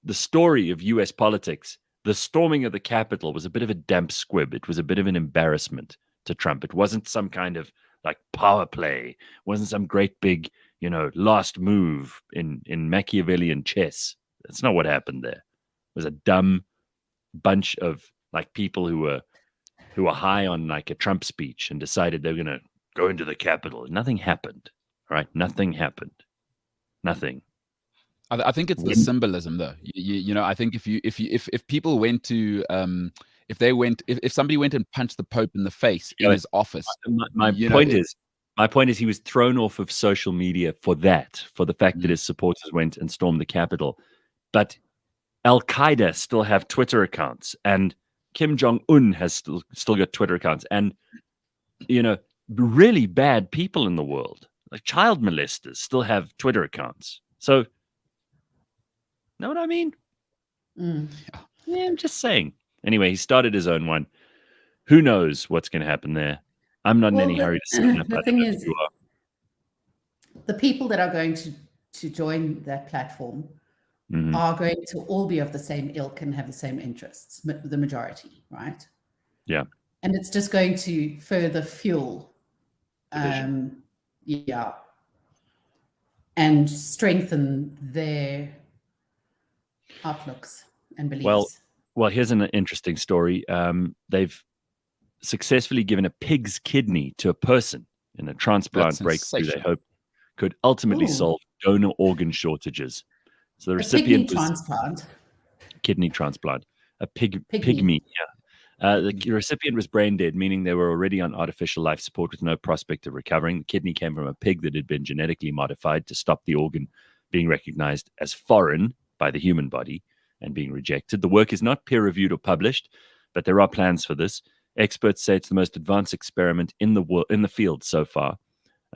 story of US politics, the storming of the Capitol was a bit of a damp squib. It was a bit of an embarrassment to Trump. It wasn't some kind of like power play. It wasn't some great big, last move in Machiavellian chess. That's not what happened there. It was a dumb bunch of like people who were high on like a Trump speech and decided they were going to go into the Capitol. Nothing happened. All right, nothing happened. Nothing. I think it's the symbolism, though. I think if people went to if somebody went and punched the Pope in the face in his office, my point is he was thrown off of social media for the fact that his supporters went and stormed the Capitol. But Al Qaeda still have Twitter accounts, and Kim Jong-un has still got Twitter accounts, and really bad people in the world, like child molesters, still have Twitter accounts. So. Know what I mean? Yeah, I'm just saying. Anyway, he started his own one. Who knows what's going to happen there? I'm not in any hurry to sign up. The thing is, the people that are going to join that platform are going to all be of the same ilk and have the same interests, the majority, right? Yeah. And it's just going to further fuel, and strengthen their outlooks and beliefs. Well, here's an interesting story. They've successfully given a pig's kidney to a person in a transplant breakthrough. They hope could ultimately Ooh. solve donor organ shortages. So the A kidney recipient was transplant. kidney transplant, a Pygmy. pygmy. The recipient was brain dead, meaning they were already on artificial life support with no prospect of recovering. The kidney came from a pig that had been genetically modified to stop the organ being recognized as foreign by the human body and being rejected. The work is not peer-reviewed or published, but there are plans for this. Experts say it's the most advanced experiment in the field so far.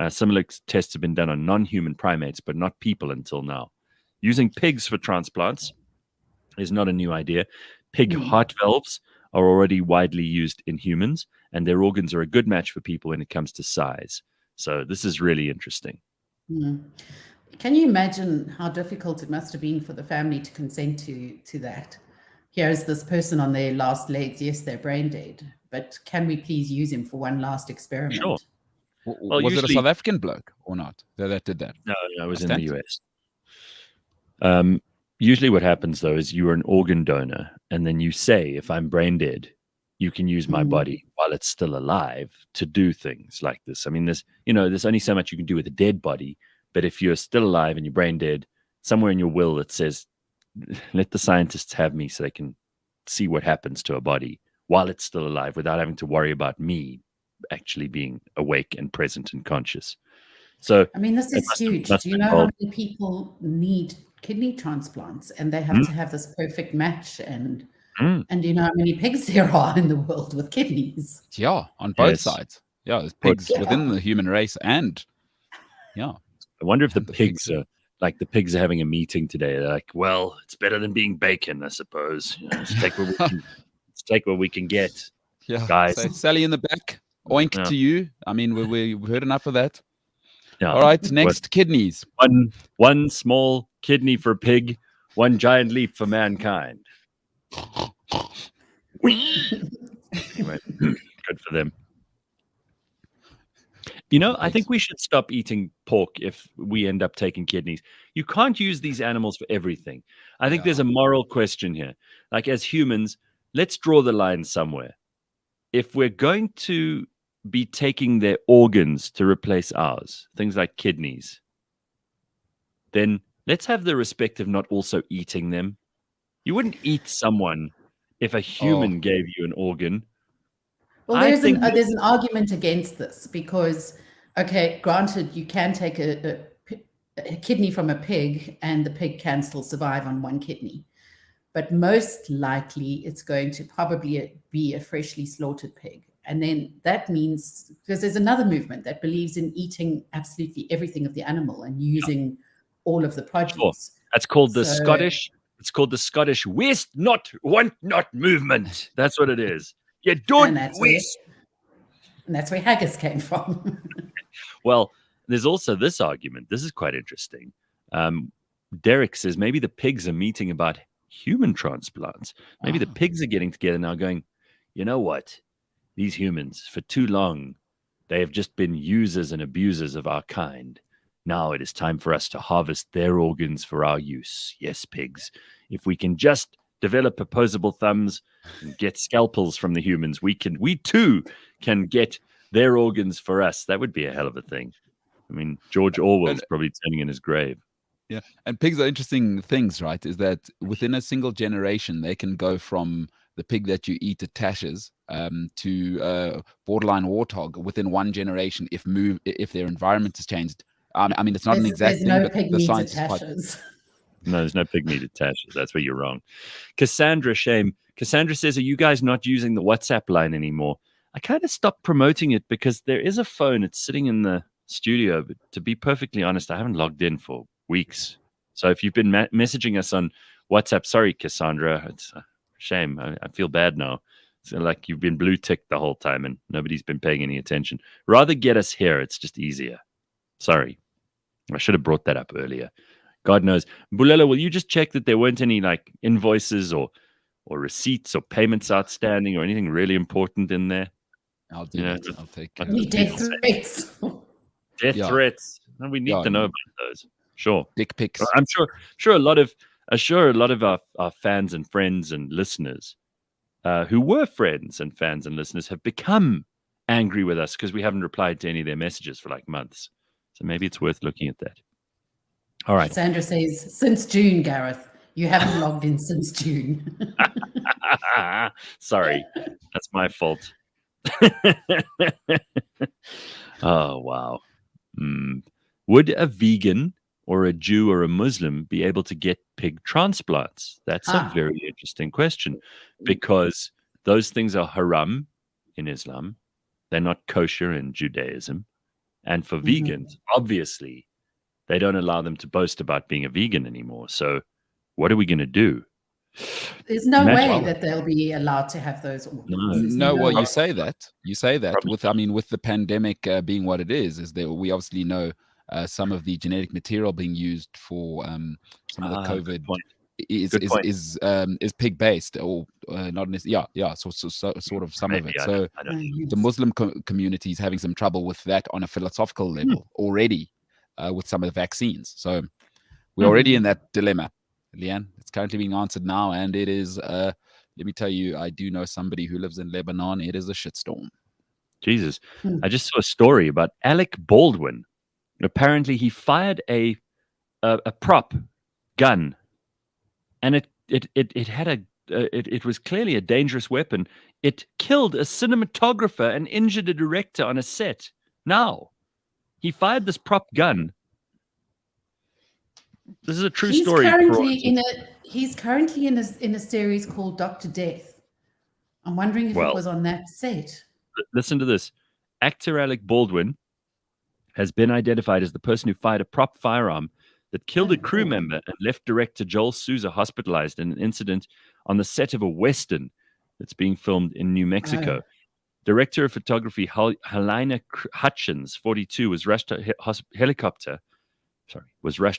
Similar tests have been done on non-human primates, but not people until now. Using pigs for transplants is not a new idea. Pig heart valves are already widely used in humans, and their organs are a good match for people when it comes to size. So this is really interesting. Can you imagine how difficult it must have been for the family to consent to that? Here's this person on their last legs. Yes, they're brain dead, but can we please use him for one last experiment? Sure. Well, was it a South African bloke or not that did that? No, it was in the US. Usually what happens, though, is you're an organ donor, and then you say, if I'm brain dead, you can use my body while it's still alive to do things like this. I mean, there's only so much you can do with a dead body, but if you're still alive and you're brain dead, somewhere in your will it says, let the scientists have me so they can see what happens to a body while it's still alive without having to worry about me actually being awake and present and conscious. So, I mean, this is huge. Do you know how many people need kidney transplants, and they have to have this perfect match? And do you know how many pigs there are in the world with kidneys? Yeah, on both sides. Yeah, there's pigs within the human race, and I wonder if the pigs are like, the pigs are having a meeting today. They're like, well, it's better than being bacon, I suppose. Let's take what we can. Let's take what we can get. Yeah, guys. So Sally in the back, oink to you. I mean, we've heard enough of that. Yeah. All right, next, kidneys. One small kidney for a pig, one giant leap for mankind. Anyway, good for them. I think we should stop eating pork if we end up taking kidneys. You can't use these animals for everything. I think there's a moral question here. Like, as humans, let's draw the line somewhere. If we're going to be taking their organs to replace ours, things like kidneys, then let's have the respect of not also eating them. You wouldn't eat someone if a human gave you an organ. Well, there's an argument against this because, okay, granted, you can take a kidney from a pig and the pig can still survive on one kidney. But most likely it's going to probably be a freshly slaughtered pig. And then that means, because there's another movement that believes in eating absolutely everything of the animal and using all of the produce. Sure. That's called Scottish. It's called the Scottish waste not, want not movement. That's what it is. You don't waste. And that's where haggis came from. Well, there's also this argument. This is quite interesting. Derek says maybe the pigs are meeting about human transplants. Maybe the pigs are getting together now going, you know what? These humans, for too long, they have just been users and abusers of our kind. Now it is time for us to harvest their organs for our use. Yes, pigs. If we can just develop opposable thumbs and get scalpels from the humans, we too can get their organs for us. That would be a hell of a thing. I mean, George Orwell's probably turning in his grave. Yeah, and pigs are interesting things, right? Is that within a single generation, they can go from the pig that you eat at Tasha's to borderline warthog within one generation if their environment has changed. I mean, it's not an exact thing, but the science is quite... No, there's no pig meat at Tasha's. That's where you're wrong. Cassandra says, are you guys not using the WhatsApp line anymore? I kind of stopped promoting it because there is a phone. It's sitting in the studio. But to be perfectly honest, I haven't logged in for weeks. So if you've been messaging us on WhatsApp, sorry, Cassandra, it's a shame. I feel bad now. It's like you've been blue ticked the whole time and nobody's been paying any attention. Rather get us here. It's just easier. Sorry. I should have brought that up earlier. God knows. Mbulelo, will you just check that there weren't any like invoices or receipts or payments outstanding or anything really important in there? I'll do that. I'll take death threats. Death threats. No, we need to know about those. Sure. Dick pics. I'm sure a lot of our fans and friends and listeners who were friends and fans and listeners have become angry with us because we haven't replied to any of their messages for like months. So maybe it's worth looking at that. All right. Sandra says, since June, Gareth. You haven't logged in since June. Sorry, that's my fault. Oh, wow. Would a vegan or a Jew or a Muslim be able to get pig transplants? That's a very interesting question, because those things are haram in Islam. They're not kosher in Judaism. And for vegans, obviously, they don't allow them to boast about being a vegan anymore. So what are we going to do? There's no way that they'll be allowed to have those organs. No, well, you say that. You say that with the pandemic being what it is that we obviously know some of the genetic material being used for some of the COVID is pig based or not necessarily. So sort of some of it. So the Muslim community is having some trouble with that on a philosophical level already with some of the vaccines. So we're already in that dilemma. Leanne, it's currently being answered now, and it is let me tell you, I do know somebody who lives in Lebanon. It is a shitstorm. Jesus. I just saw a story about Alec Baldwin. Apparently he fired a prop gun, and it was clearly a dangerous weapon. It killed a cinematographer and injured a director on a set. Now he fired this prop gun. This is a true story. He's currently in a series called Dr. Death. I'm wondering if it was on that set. Listen to this. Actor Alec Baldwin has been identified as the person who fired a prop firearm that killed a crew member and left director Joel Souza hospitalized in an incident on the set of a Western that's being filmed in New Mexico. Director of photography Helena Hutchins, 42, was rushed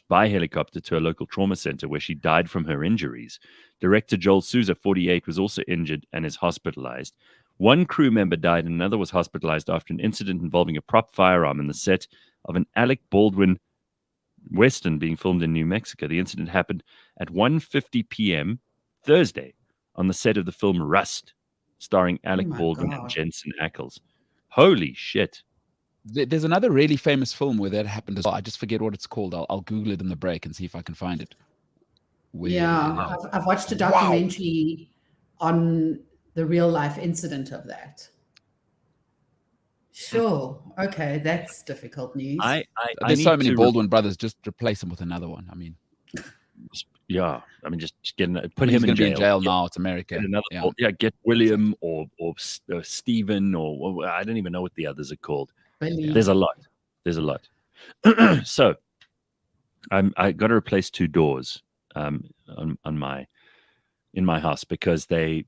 by helicopter to a local trauma center where she died from her injuries. Director Joel Souza, 48, was also injured and is hospitalized. One crew member died and another was hospitalized after an incident involving a prop firearm in the set of an Alec Baldwin Western being filmed in New Mexico. The incident happened at 1:50 p.m. Thursday on the set of the film Rust, starring Alec Baldwin and Jensen Ackles. Holy shit. There's another really famous film where that happened as well. I just forget what it's called. I'll Google it in the break and see if I can find it. I've watched a documentary on the real life incident of that. Sure. Okay, that's difficult news. There's so many Baldwin brothers. Just replace them with another one. I mean, just put him in jail. Be in jail now. It's America. Get William or Stephen or I don't even know what the others are called. There's a lot. So I got to replace 2 doors in my house because they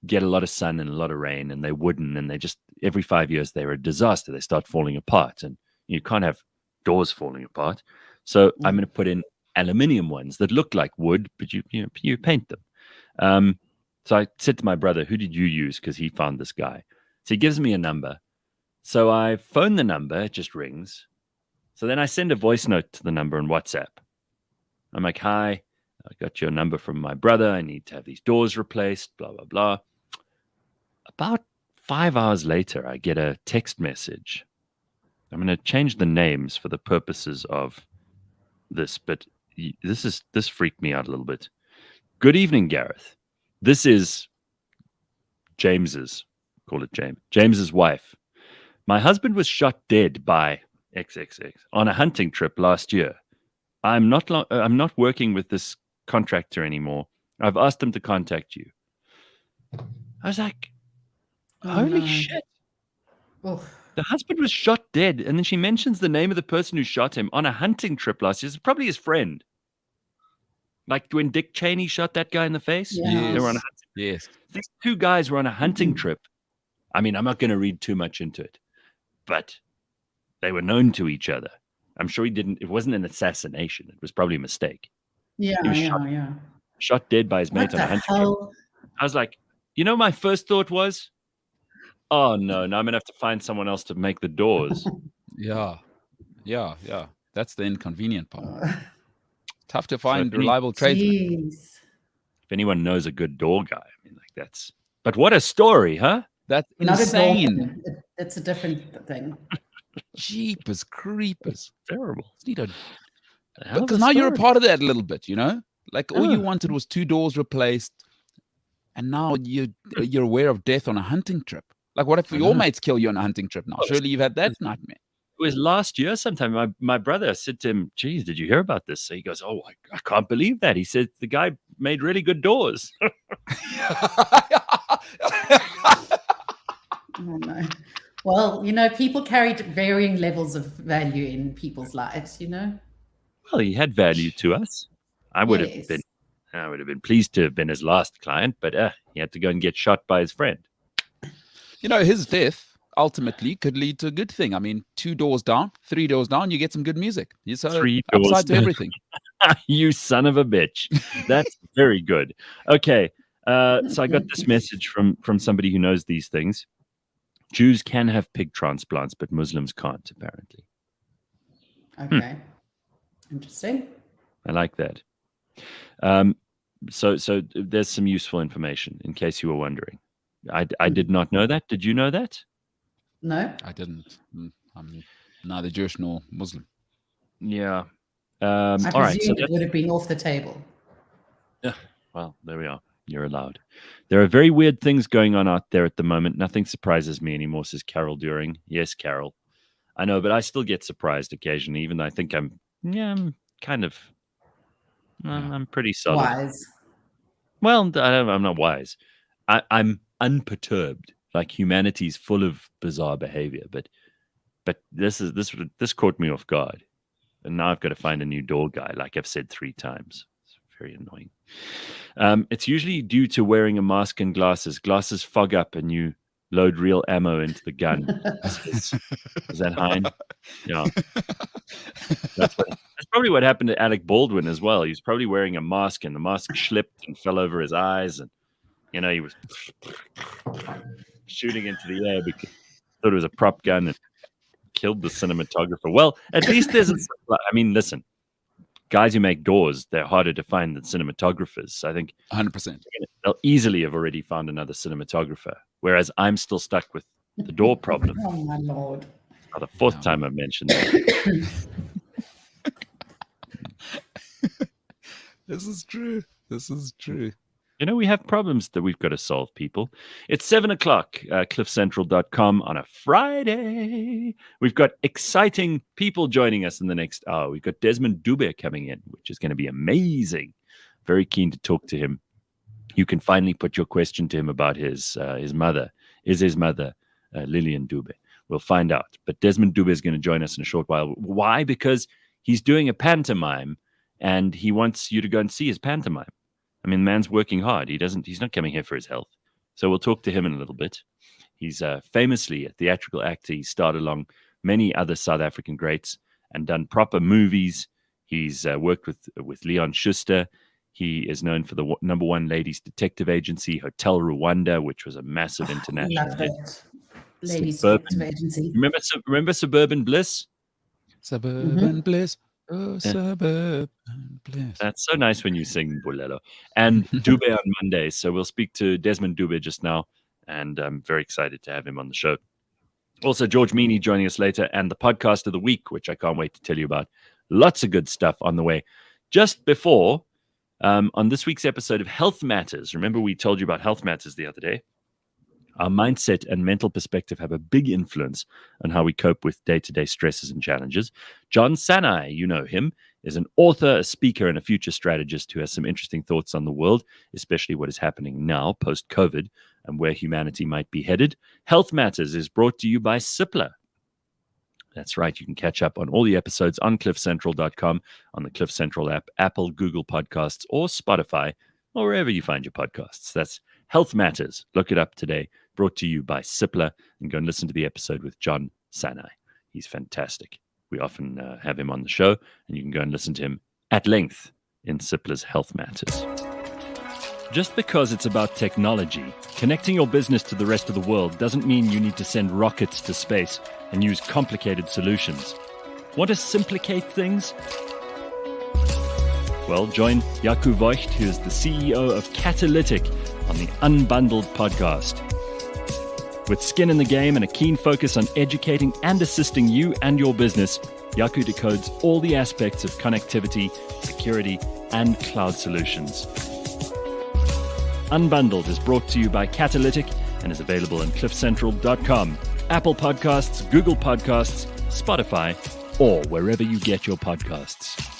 get a lot of sun and a lot of rain, and they're wooden, and they just every 5 years they're a disaster. They start falling apart, and you can't have doors falling apart. So I'm going to put in aluminium ones that look like wood, but you paint them. So I said to my brother, "Who did you use?" Because he found this guy. So he gives me a number. So I phone the number, it just rings. So then I send a voice note to the number on WhatsApp. I'm like, "Hi, I got your number from my brother. I need to have these doors replaced, blah, blah, blah." About 5 hours later, I get a text message. I'm going to change the names for the purposes of this, but this freaked me out a little bit. "Good evening, Gareth. This is James's wife. My husband was shot dead by XXX on a hunting trip last year. I'm not working with this contractor anymore. I've asked him to contact you." I was like, holy shit. The husband was shot dead, and then she mentions the name of the person who shot him on a hunting trip last year. It's probably his friend. Like when Dick Cheney shot that guy in the face. Yes. They were on a hunting trip. Yes. These 2 guys were on a hunting trip. I mean, I'm not going to read too much into it, but they were known to each other. I'm sure it wasn't an assassination. It was probably a mistake. He was shot dead by his mate on a hunting trip. I was like, my first thought was, oh no, now I'm going to have to find someone else to make the doors. Yeah. That's the inconvenient part. Tough to find reliable tradesmen. If anyone knows a good door guy, I mean, that's. But what a story, huh? That's insane. It's a different thing. Jeepers creepers. Terrible. Because now you're a part of that a little bit, you know? Like all you wanted was 2 doors replaced, and now you're aware of death on a hunting trip. Like what if your mates kill you on a hunting trip now? Surely you've had that nightmare. It was last year sometime. My brother said to him, geez, did you hear about this? So he goes, oh, I can't believe that. He said the guy made really good doors. Oh, no. Well, you know, people carried varying levels of value in people's lives, you know? Well, he had value to us. I would have been pleased to have been his last client, but he had to go and get shot by his friend. You know, his death ultimately could lead to a good thing. I mean, 2 doors down, 3 doors down, you get some good music. You so 3 doors upside to everything. You son of a bitch. That's very good. Okay. So I got this message from somebody who knows these things. Jews can have pig transplants, but Muslims can't, apparently. Okay. Interesting. I like that. So there's some useful information in case you were wondering. I did not know that. Did you know that? No. I didn't. I'm neither Jewish nor Muslim. Yeah. I all right. So it would have been off the table. Yeah. Well, there we are. You're allowed. There are very weird things going on out there at the moment. Nothing surprises me anymore, says Carol During. Yes, Carol. I know, but I still get surprised occasionally, even though I think I'm kind of, I'm pretty solid. Wise. Well, I'm not wise. I'm unperturbed. Like humanity's full of bizarre behavior, but this caught me off guard, and now I've got to find a new door guy, like I've said 3 times. It's very annoying. It's usually due to wearing a mask and glasses. Glasses fog up, and you load real ammo into the gun. Is that Hein? Yeah. That's probably what happened to Alec Baldwin as well. He was probably wearing a mask, and the mask slipped and fell over his eyes, and he was shooting into the air because he thought it was a prop gun and killed the cinematographer. Well, at least there's listen, guys who make doors, they're harder to find than cinematographers. I think 100%. They'll easily have already found another cinematographer, whereas I'm still stuck with the door problem. Oh, my Lord. Oh, the 4th time I've mentioned that. This is true. We have problems that we've got to solve, people. It's 7:00, cliffcentral.com on a Friday. We've got exciting people joining us in the next hour. We've got Desmond Dube coming in, which is going to be amazing. Very keen to talk to him. You can finally put your question to him about his mother. Is his mother Lillian Dube? We'll find out. But Desmond Dube is going to join us in a short while. Why? Because he's doing a pantomime, and he wants you to go and see his pantomime. I mean, the man's working hard. He's not coming here for his health. So we'll talk to him in a little bit. He's famously a theatrical actor. He starred along many other South African greats and done proper movies. He's worked with Leon Schuster. He is known for the #1 ladies detective agency, Hotel Rwanda, which was a massive international Love hit. that. Ladies detective agency. Remember Suburban Bliss? Suburban Bliss. Oh, Suburban Bliss. That's so nice when you sing Mbulelo. And Dube on Monday. So we'll speak to Desmond Dube just now, and I'm very excited to have him on the show. Also, George Mienie joining us later, and the podcast of the week, which I can't wait to tell you about. Lots of good stuff on the way. Just before, on this week's episode of Health Matters, remember we told you about Health Matters the other day? Our mindset and mental perspective have a big influence on how we cope with day-to-day stresses and challenges. John Sanai, you know him, is an author, a speaker, and a future strategist who has some interesting thoughts on the world, especially what is happening now, post-COVID, and where humanity might be headed. Health Matters is brought to you by Cipla. That's right. You can catch up on all the episodes on cliffcentral.com, on the Cliff Central app, Apple, Google Podcasts, or Spotify, or wherever you find your podcasts. That's Health Matters. Look it up today. Brought to you by Cipla, and go and listen to the episode with John Sanai. He's fantastic. We often have him on the show, and you can go and listen to him at length in Cipla's Health Matters. Just because it's about technology, connecting your business to the rest of the world doesn't mean you need to send rockets to space and use complicated solutions. Want to simplicate things? Well, join Jaco Voigt, who is the CEO of Catalytic, on the Unbundled podcast. With skin in the game and a keen focus on educating and assisting you and your business, Yaku decodes all the aspects of connectivity, security, and cloud solutions. Unbundled is brought to you by Catalytic and is available on cliffcentral.com, Apple Podcasts, Google Podcasts, Spotify, or wherever you get your podcasts.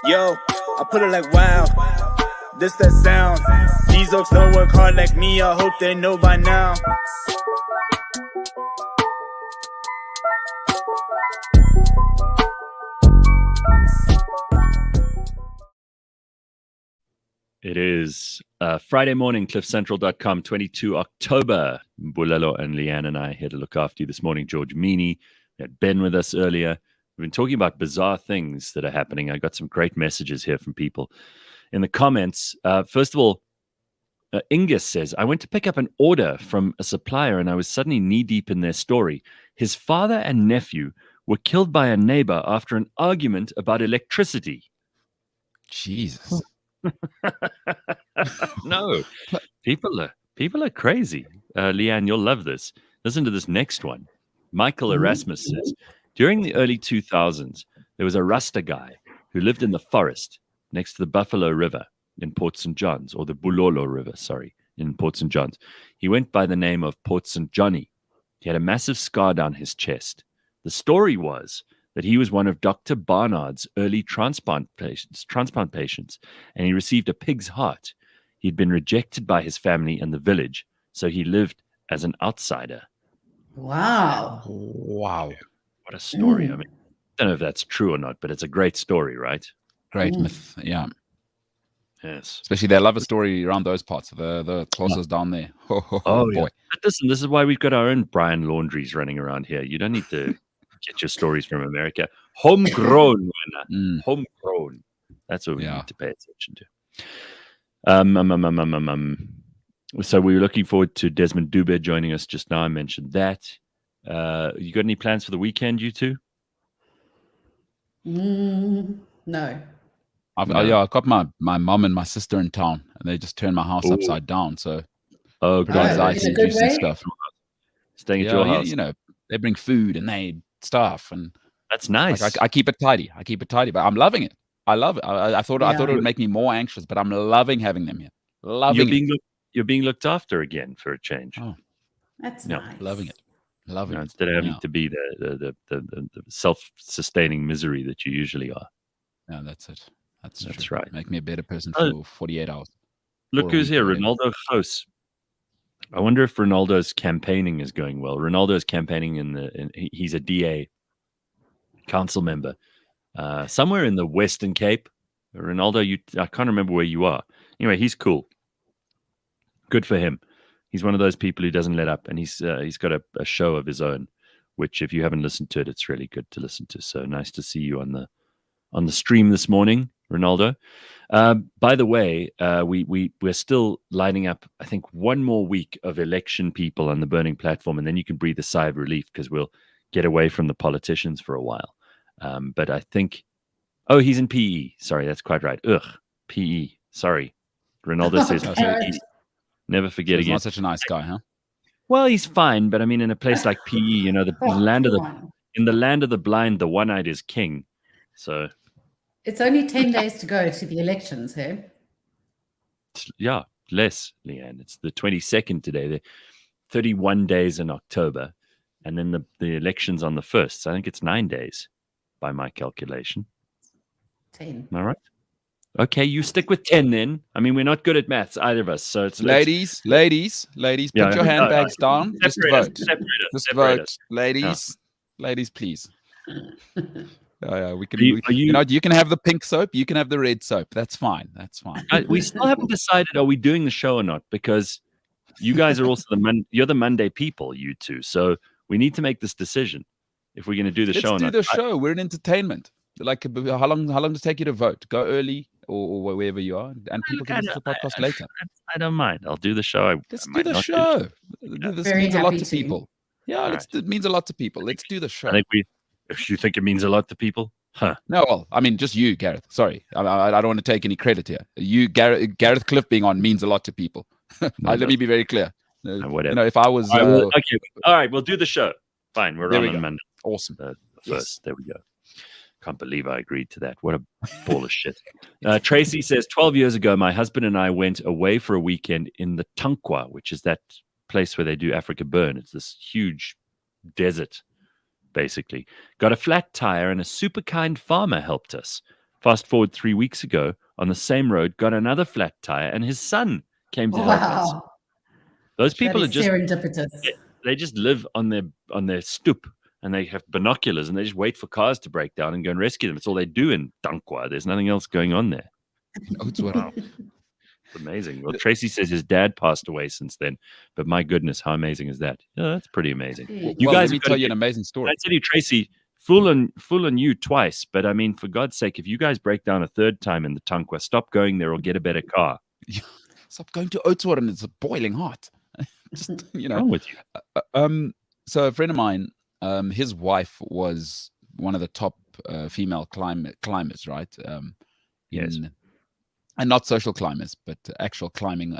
Yo, I put it like wow, this that sound. These oaks don't work hard like me, I hope they know by now. It is Friday morning, cliffcentral.com, 22 October. Mbulelo and Leanne and I here to look after you this morning. George Mienie, we had Ben with us earlier. We've been talking about bizarre things that are happening. I got some great messages here from people in the comments. First of all, Ingus says, I went to pick up an order from a supplier and I was suddenly knee-deep in their story. His father and nephew were killed by a neighbor after an argument about electricity. Jesus. No, people are crazy. Leanne, you'll love this. Listen to this next one. Michael Erasmus says, during the early 2000s, there was a Rasta guy who lived in the forest next to the Buffalo River in Port St. John's, or the Bulolo River, in Port St. John's. He went by the name of Port St. Johnny. He had a massive scar down his chest. The story was that he was one of Dr. Barnard's early transplant patients, and he received a pig's heart. He'd been rejected by his family and the village, so he lived as an outsider. Wow. Wow. What a story. I mean, I don't know if that's true or not, but it's a great story, right? Great myth. Yeah. Yes. Especially they love a story around those parts. The closest down there. Oh, boy. Yeah. But listen, this is why we've got our own Brian Laundries running around here. You don't need to get your stories from America. Homegrown. Homegrown. That's what we need to pay attention to. So we were looking forward to Desmond Dube joining us just now. I mentioned that. You got any plans for the weekend, you two? No. I've got my mom and my sister in town, and they just turned my house upside down. So, anxiety inducing stuff. Staying at your house. You know, they bring food and they stuff, and that's nice. Like, I keep it tidy. But I'm loving it. I love it. I thought it would make me more anxious, but I'm loving having them here. You're being looked after again for a change. Oh, that's nice. Loving it. Loving it. Instead of having to be the self-sustaining misery that you usually are. Yeah, that's it. That's right. Make me a better person for 48 hours. Look who's here, Ronaldo Gous. I wonder if Ronaldo's campaigning is going well. Ronaldo's campaigning he's a DA council member somewhere in the Western Cape. Ronaldo, I can't remember where you are. Anyway, he's cool. Good for him. He's one of those people who doesn't let up, and he's got a show of his own, which if you haven't listened to it, it's really good to listen to. So nice to see you on the stream this morning, Ronaldo. By the way, we're still lining up, I think, one more week of election people on the Burning Platform, and then you can breathe a sigh of relief because we'll get away from the politicians for a while. But I think, he's in PE. Sorry, that's quite right. PE. Sorry. Ronaldo says PE. Never forget again. He's not such a nice guy, huh? Well, he's fine, but I mean, in a place like PE, in the land of the blind, the one-eyed is king. So it's only 10 days to go to the elections, hey? Yeah, less, Leanne. It's the 22nd today. They're 31 days in October, and then the election's on the 1st. So I think it's 9 days by my calculation. 10. All right. Okay, you stick with 10 then. I mean, we're not good at maths, either of us. So it's ladies, put your handbags down. Just vote. Just vote. Ladies, please. We can. You can have the pink soap. You can have the red soap. That's fine. We still haven't decided, are we doing the show or not? Because you guys are also you're the Monday people, you two. So we need to make this decision if we're going to do the show or not. Let's do the show. We're in entertainment. Like, how long does it take you to vote? Go early or wherever you are, and people can listen to the podcast later. I don't mind. I'll do the show. Let's do the show. This means a lot to people. Yeah, it means a lot to people. Let's do the show. I think if you think it means a lot to people, huh? No, well, I mean, just you, Gareth. Sorry, I don't want to take any credit here. You, Gareth Cliff being on means a lot to people. Let me be very clear. Whatever. If I was okay, all right, we'll do the show. Fine, we're on Monday. Awesome. First, there we go. Can't believe I agreed to that. What a ball of shit. Tracy says, 12 years ago, my husband and I went away for a weekend in the Tankwa, which is that place where they do Africa Burn. It's this huge desert, basically. Got a flat tire and a super kind farmer helped us. Fast forward 3 weeks ago, on the same road, got another flat tire and his son came to help us. Those people are just serendipitous. They just live on their stoop. And they have binoculars and they just wait for cars to break down and go and rescue them. It's all they do in Tankwa. There's nothing else going on there. Wow. It's amazing. Well, Tracy says his dad passed away since then. But my goodness, how amazing is that? Yeah, that's pretty amazing. Let me tell you an amazing story. I tell you, Tracy, fool on you twice. But I mean, for God's sake, if you guys break down a third time in the Tankwa, stop going there or get a better car. Stop going to Oudtshoorn and it's boiling hot. Just, What's wrong with you? So a friend of mine, his wife was one of the top female climbers, right? Yes. And not social climbers, but actual climbing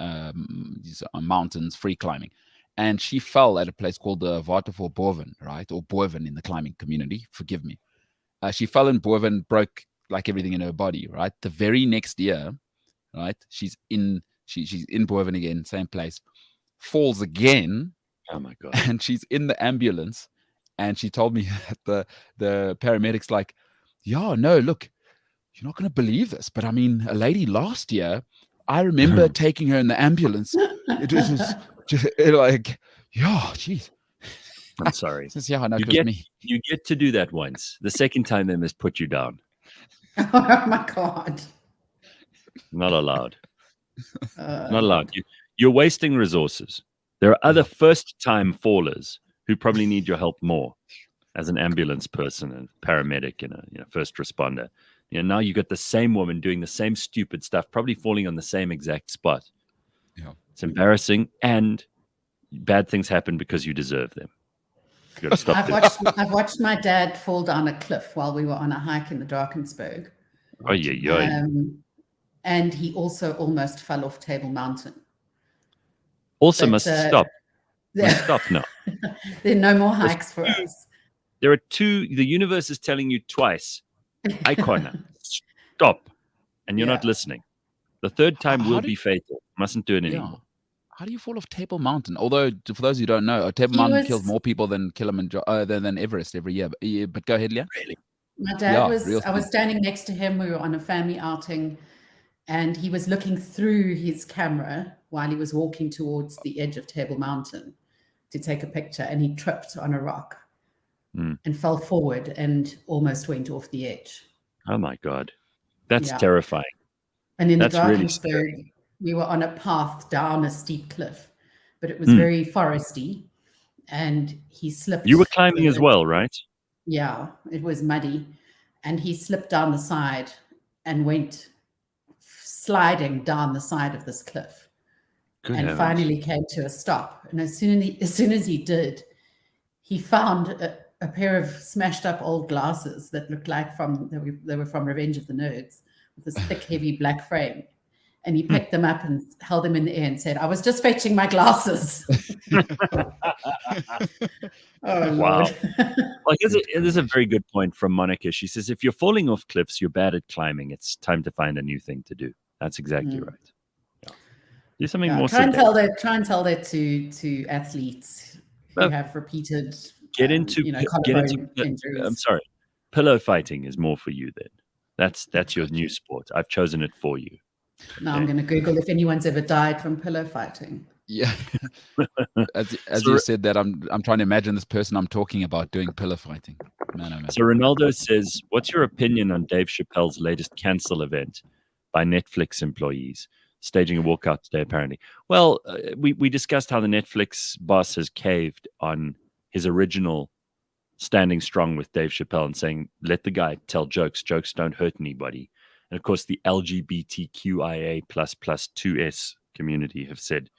mountains, free climbing. And she fell at a place called the Waterval Boven, right? Or Boven in the climbing community. Forgive me. She fell in Boven, broke like everything in her body, right? The very next year, right? She's in Boven again, same place. Falls again. Oh my God. And she's in the ambulance. And she told me that the paramedics like, yeah, no, look, you're not going to believe this, but I mean, a lady last year, I remember taking her in the ambulance. It was just like, yeah, geez. I'm sorry. Says, yeah, no, me. You get to do that once. The second time, they must put you down. Oh my God. Not allowed. Not allowed. You're wasting resources. There are other first-time fallers who probably need your help more as an ambulance person and paramedic and a first responder. Now you got the same woman doing the same stupid stuff, probably falling on the same exact spot. Yeah. It's embarrassing, and bad things happen because you deserve them. You got to stop. I've watched my dad fall down a cliff while we were on a hike in the Drakensberg. Oh, yeah. And he also almost fell off Table Mountain. Also must stop. Stop now. There are no more hikes for us. There are two. The universe is telling you twice, Icona, stop. And you're not listening. The third time will be fatal. Mustn't do it anymore. How do you fall off Table Mountain? Although, for those who don't know, Table Mountain kills more people than Kilimanjaro than Everest every year. But go ahead, Leah. Really? My dad I was standing next to him. We were on a family outing. and he was looking through his camera while he was walking towards the edge of Table Mountain to take a picture, and he tripped on a rock and fell forward and almost went off the edge. Oh my God. That's terrifying. And in That's the really Drakensberg, we were on a path down a steep cliff, but it was very foresty, and he slipped. You were climbing as well, right? Yeah, it was muddy, and he slipped down the side and went sliding down the side of this cliff. Good and heavens. Finally came to a stop. And as soon as he did, he found a pair of smashed up old glasses that looked like they were from Revenge of the Nerds, with this thick, heavy black frame. And he picked them up and held them in the air and said, "I was just fetching my glasses." Oh, wow. Lord. Well, there's a very good point from Monica. She says, if you're falling off cliffs, you're bad at climbing. It's time to find a new thing to do. That's exactly right. Yeah. Do something more. Try and tell that to athletes who have repeated injuries. I'm sorry. Pillow fighting is more for you then. That's your new sport. I've chosen it for you. Now I'm going to Google if anyone's ever died from pillow fighting. Yeah. As you said that, I'm trying to imagine this person I'm talking about doing pillow fighting. No. So Ronaldo says, what's your opinion on Dave Chappelle's latest cancel event by Netflix employees? Staging a walkout today, apparently. Well, we discussed how the Netflix boss has caved on his original standing strong with Dave Chappelle and saying, let the guy tell jokes. Jokes don't hurt anybody. And of course, the LGBTQIA++ 2S community have said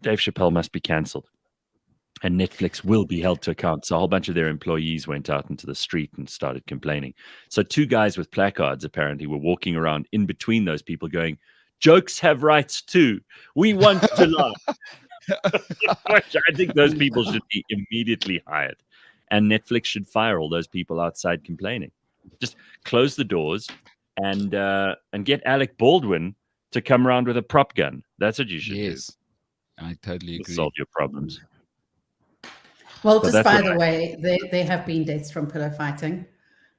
Dave Chappelle must be cancelled, and Netflix will be held to account. So a whole bunch of their employees went out into the street and started complaining. So two guys with placards apparently were walking around in between those people going, "Jokes have rights too. We want to laugh." Which I think those people should be immediately hired, and Netflix should fire all those people outside complaining. Just close the doors and get Alec Baldwin to come around with a prop gun. That's what you should do. Yes, I totally agree. Solve your problems. Well, just by the way, there have been deaths from pillow fighting.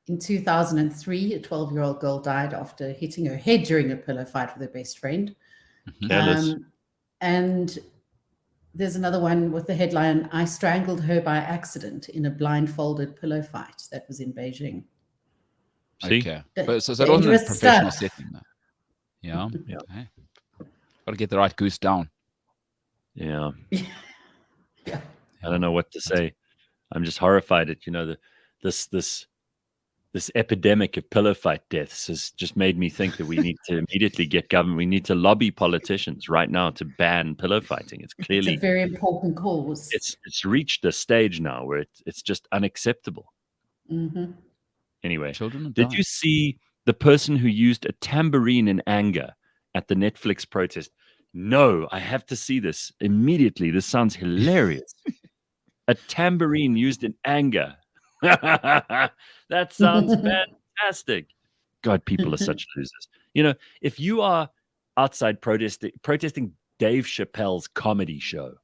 In 2003, a 12-year-old girl died after hitting her head during a pillow fight with her best friend. And there's another one with the headline, "I strangled her by accident in a blindfolded pillow fight." That was in Beijing. See? Okay. But so it wasn't a professional setting, though. Yeah. Okay. Got to get the right goose down. Yeah. I don't know what to say. I'm just horrified at, this epidemic of pillow fight deaths has just made me think that we need to immediately get government. We need to lobby politicians right now to ban pillow fighting. It's clearly a very important cause. It's reached a stage now where it's just unacceptable. Mm-hmm. Anyway, did you see the person who used a tambourine in anger at the Netflix protest? No, I have to see this immediately. This sounds hilarious. A tambourine used in anger. That sounds fantastic. God, people are such losers. If you are outside protesting Dave Chappelle's comedy show,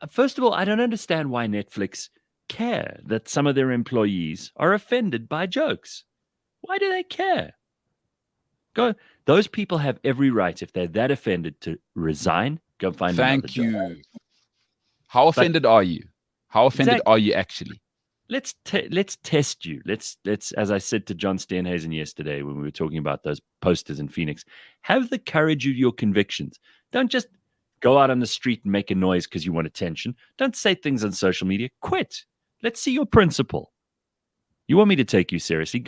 first of all, I don't understand why Netflix care that some of their employees are offended by jokes. Why do they care? Those people have every right, if they're that offended, to resign, go find another job. Thank you. How offended are you? How offended are you actually? Let's test you. Let's as I said to John Steenhuisen yesterday when we were talking about those posters in Phoenix, have the courage of your convictions. Don't just go out on the street and make a noise because you want attention. Don't say things on social media. Quit. Let's see your principle. You want me to take you seriously?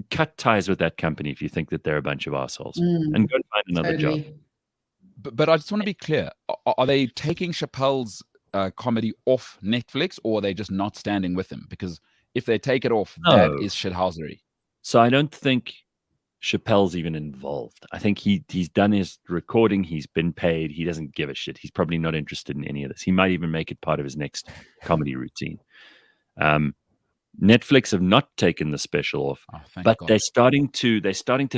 Cut ties with that company if you think that they're a bunch of assholes, and go find another job. But I just want to be clear. Are they taking Chappelle's comedy off Netflix, or are they just not standing with him? Because if they take it off, that is shithousery. So I don't think Chappelle's even involved. I think he's done his recording. He's been paid. He doesn't give a shit. He's probably not interested in any of this. He might even make it part of his next comedy routine. Netflix have not taken the special off, but God. they're starting to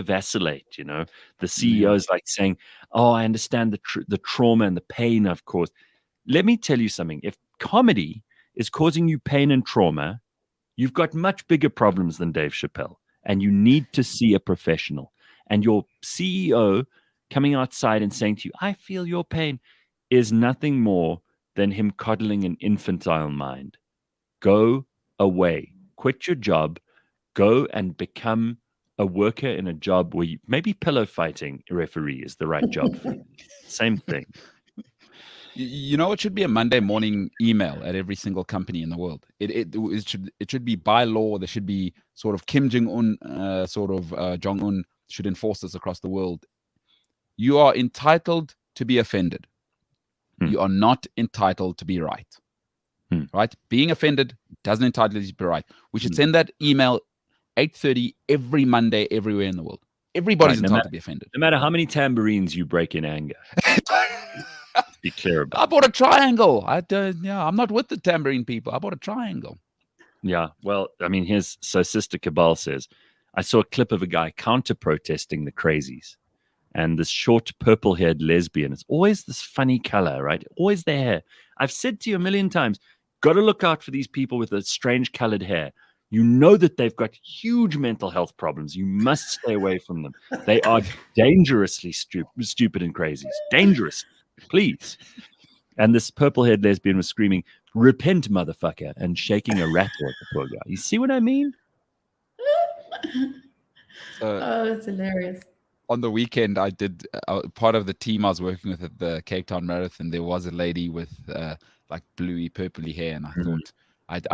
vacillate. The CEO is like saying, "Oh, I understand the trauma and the pain I've caused." Let me tell you something. If comedy is causing you pain and trauma, you've got much bigger problems than Dave Chappelle. and you need to see a professional. And your CEO coming outside and saying to you, I feel your pain, is nothing more than him coddling an infantile mind. Go away. Quit your job. Go and become a worker in a job where maybe pillow fighting referee is the right job for you. Same thing. You know, it should be a Monday morning email at every single company in the world. It should be by law. There should be sort of Kim Jong-un, Jong-un should enforce this across the world. You are entitled to be offended. You are not entitled to be right. Right? Being offended doesn't entitle you to be right. We should send that email 8:30 every Monday everywhere in the world. Everybody's entitled to be offended. No matter how many tambourines you break in anger. Be clear about. I bought a triangle. I'm not with the tambourine people. I bought a triangle. Yeah. Well, I mean, so Sister Cabal says, I saw a clip of a guy counter-protesting the crazies. And this short purple-haired lesbian, it's always this funny color, right? Always their hair. I've said to you a million times, got to look out for these people with the strange colored hair. You know that they've got huge mental health problems. You must stay away from them. They are dangerously stupid and crazy. Dangerous. Please. And this purple-haired lesbian was screaming, repent, motherfucker, and shaking a rattle at the poor guy. You see what I mean? It's hilarious. On the weekend, I did part of the team I was working with at the Cape Town Marathon. There was a lady with like bluey, purpley hair, and I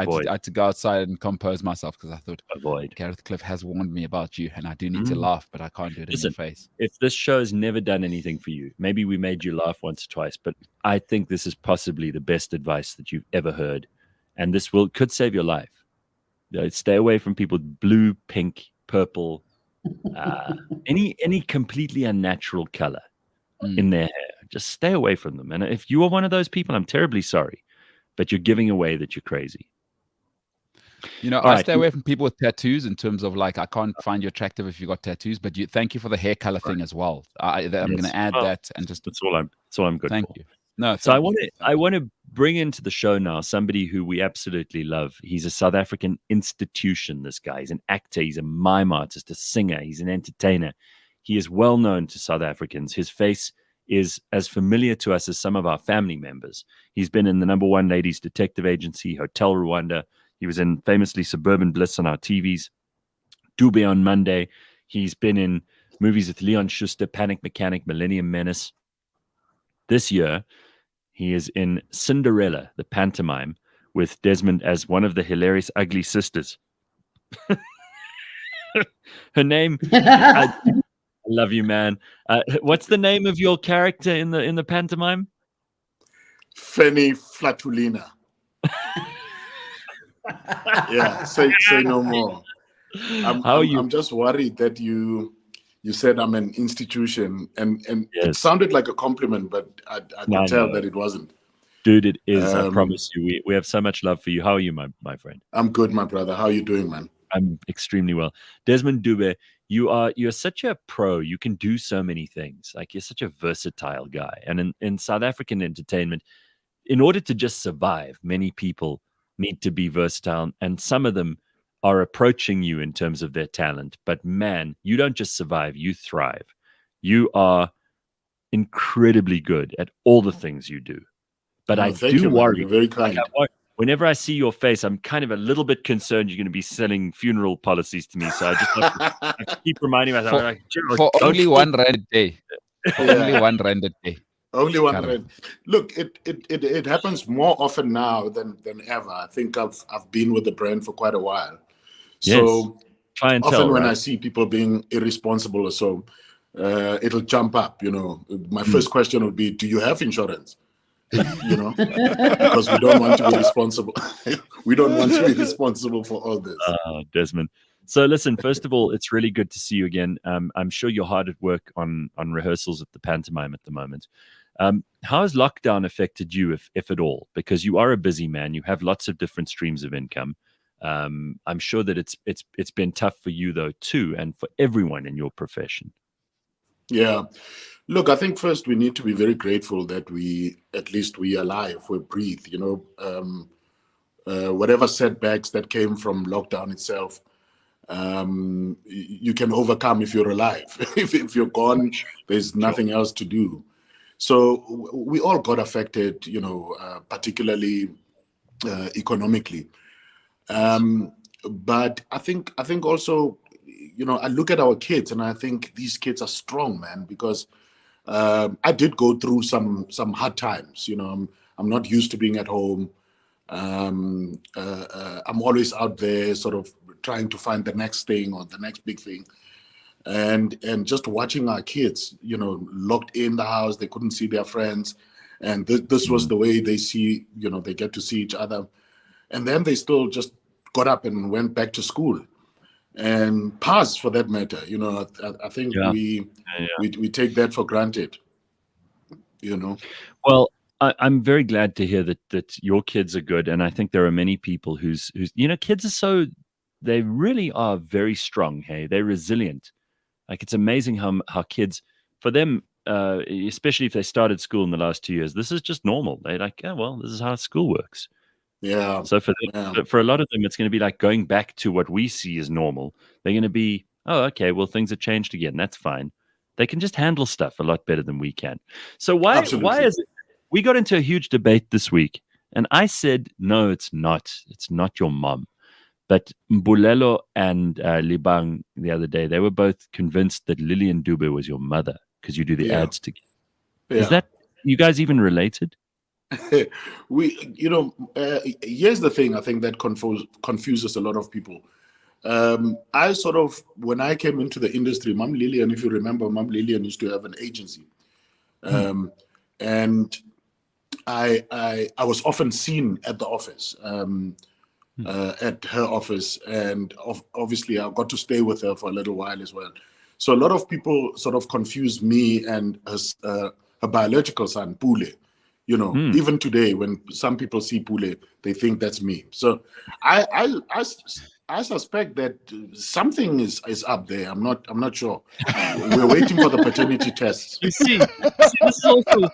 thought I had to go outside and compose myself because I thought, Gareth Cliff has warned me about you, and I do need to laugh, but I can't do it in your face. If this show has never done anything for you, maybe we made you laugh once or twice, but I think this is possibly the best advice that you've ever heard, and this could save your life. Stay away from people blue, pink, purple. Any completely unnatural color in their hair, just stay away from them. And if you are one of those people, I'm terribly sorry, but you're giving away that you're crazy. You know, I stay away from people with tattoos in terms of like, I can't find you attractive if you got tattoos, but thank you for the hair color thing as well. I'm going to add that and just that's all I'm good. Thank for. you. No, so I want to bring into the show now somebody who we absolutely love. He's a South African institution. This guy, he's an actor, he's a mime artist, a singer, he's an entertainer. He is well known to South Africans. His face is as familiar to us as some of our family members. He's been in the #1 ladies detective agency, Hotel Rwanda. He was in famously Suburban Bliss on our TVs, Dube on Monday. He's been in movies with Leon Schuster, Panic Mechanic, Millennium Menace. This year, he is in Cinderella, the pantomime, with Desmond as one of the hilarious ugly sisters. Her name, I love you, man. What's the name of your character in the pantomime? Fanny Flatulina. Yeah, say no more. I'm just worried that you said I'm an institution, and it sounded like a compliment, but I could tell that it wasn't. Dude, it is. I promise you. We have so much love for you. How are you, my friend? I'm good, my brother. How are you doing, man? I'm extremely well. Desmond Dube, you're such a pro. You can do so many things. Like, you're such a versatile guy. And in South African entertainment, in order to just survive, many people need to be versatile, and some of them are approaching you in terms of their talent. But man, you don't just survive, you thrive. You are incredibly good at all the things you do. But I do worry. You're very kind. Whenever I see your face, I'm kind of a little bit concerned you're going to be selling funeral policies to me. So I just have to keep reminding myself. For only R1 a day. Only R1 a day. Only one. Look, it happens more often now than ever. I think I've been with the brand for quite a while. So often when I see people being irresponsible or so, it'll jump up. You know, my first question would be, do you have insurance? You know, because we don't want to be responsible. We don't want to be responsible for all this. Desmond. So listen, first of all, it's really good to see you again. I'm sure you're hard at work on rehearsals at the pantomime at the moment. How has lockdown affected you, if at all? Because you are a busy man. You have lots of different streams of income. I'm sure that it's been tough for you though too, and for everyone in your profession. Yeah. Look, I think first we need to be very grateful that at least we are alive, we breathe, you know, whatever setbacks that came from lockdown itself, you can overcome if you're alive. if you're gone, there's nothing else to do. So we all got affected, particularly economically. But I think also, I look at our kids and I think these kids are strong, man, because I did go through some hard times. I'm not used to being at home. I'm always out there sort of trying to find the next thing or the next big thing. And just watching our kids, locked in the house, they couldn't see their friends. And this was the way they see, they get to see each other. And then they still just got up and went back to school. And passed, for that matter. I think we take that for granted. Well, I'm very glad to hear that your kids are good, and I think there are many people whose kids are they really are very strong. Hey, they're resilient. Like, it's amazing how kids, for them, especially if they started school in the last 2 years, this is just normal. They're like, oh, well, this is how school works. Yeah. So for a lot of them, it's going to be like going back to what we see as normal. They're going to be, oh, okay, well, things have changed again. That's fine. They can just handle stuff a lot better than we can. So why is it? We got into a huge debate this week, and I said, no, it's not. It's not your mom. But Mbulelo and Libang the other day, they were both convinced that Lillian Dube was your mother because you do the ads together. Yeah. Is that, you guys even related? Here's the thing I think that confuses a lot of people. I sort of, when I came into the industry, Mom Lillian, if you remember, Mom Lillian used to have an agency. And I was often seen at the office, at her office, and obviously I got to stay with her for a little while as well. So a lot of people sort of confuse me and her biological son, Pule. Even today, when some people see Pule, they think that's me. So I suspect that something is up there. I'm not sure. We're waiting for the paternity tests. You see, this is also,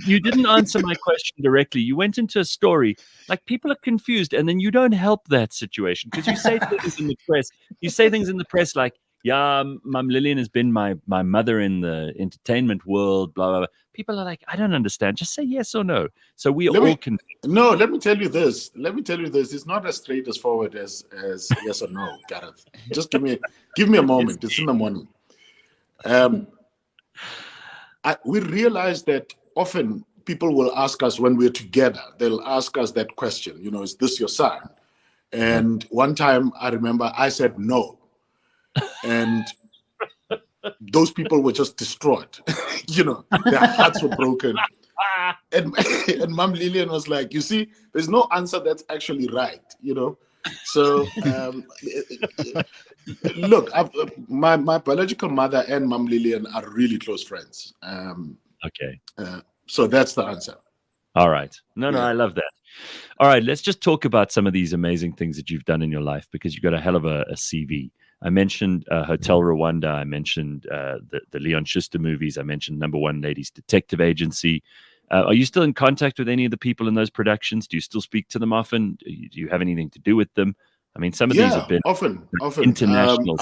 you didn't answer my question directly. You went into a story, like, people are confused, and then you don't help that situation because you say things in the press. You say things in the press like, yeah, Mom Lillian has been my mother in the entertainment world, blah, blah, blah. People are like, I don't understand. Just say yes or no. So we all can. No, let me tell you this. It's not as straightforward as yes or no, Gareth. Just give me a moment. It's in the morning. We realize that often people will ask us when we're together, they'll ask us that question, is this your son? And one time I remember I said no. And those people were just distraught. Their hearts were broken. And Mom Lillian was like, you see, there's no answer that's actually right, So, look, my biological mother and Mom Lillian are really close friends. Okay. So that's the answer. All right. No, I love that. All right, let's just talk about some of these amazing things that you've done in your life, because you've got a hell of a CV. I mentioned Hotel Rwanda. I mentioned the Leon Schuster movies. I mentioned Number One Ladies Detective Agency. Are you still in contact with any of the people in those productions? Do you still speak to them often? Do you have anything to do with them? I mean, some of these have been often international.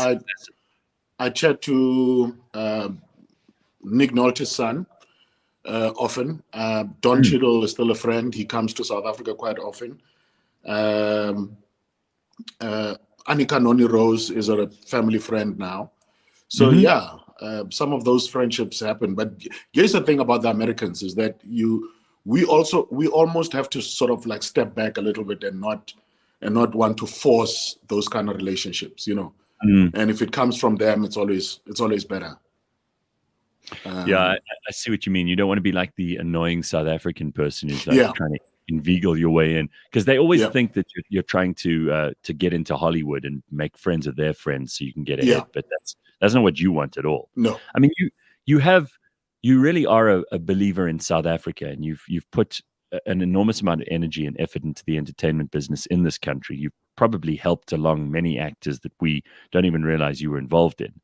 I chat to Nick Nolte's son often. Don Cheadle is still a friend. He comes to South Africa quite often. Annika Noni Rose is a family friend now. So some of those friendships happen. But here's the thing about the Americans is that we almost have to sort of like step back a little bit and not want to force those kind of relationships, And if it comes from them, it's always better. I see what you mean. You don't want to be like the annoying South African person who's like trying to inveigle your way in, because they always think that you're trying to get into Hollywood and make friends with their friends so you can get ahead. But that's not what you want at all. No, I mean you really are a believer in South Africa, and you've put an enormous amount of energy and effort into the entertainment business in this country. You've probably helped along many actors that we don't even realize you were involved in.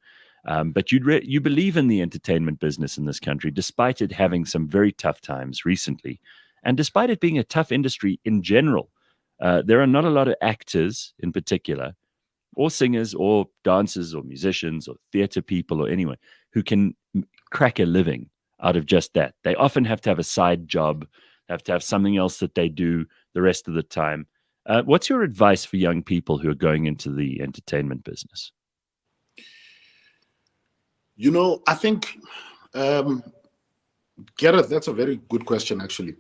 But you believe in the entertainment business in this country, despite it having some very tough times recently. And despite it being a tough industry in general, there are not a lot of actors in particular, or singers or dancers or musicians or theater people or anyone who can crack a living out of just that. They often have to have a side job, have to have something else that they do the rest of the time. What's your advice for young people who are going into the entertainment business? I think, Gareth, that's a very good question, actually,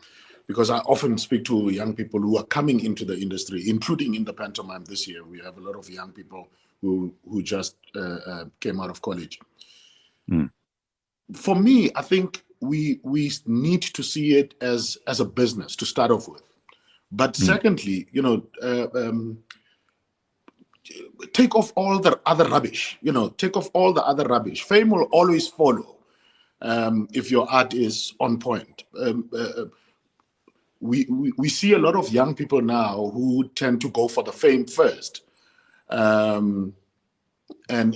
because I often speak to young people who are coming into the industry, including in the pantomime this year. We have a lot of young people who just came out of college. For me, I think we need to see it as a business to start off with. But secondly, take off all the other rubbish. Take off all the other rubbish. Fame will always follow if your art is on point. We see a lot of young people now who tend to go for the fame first, and then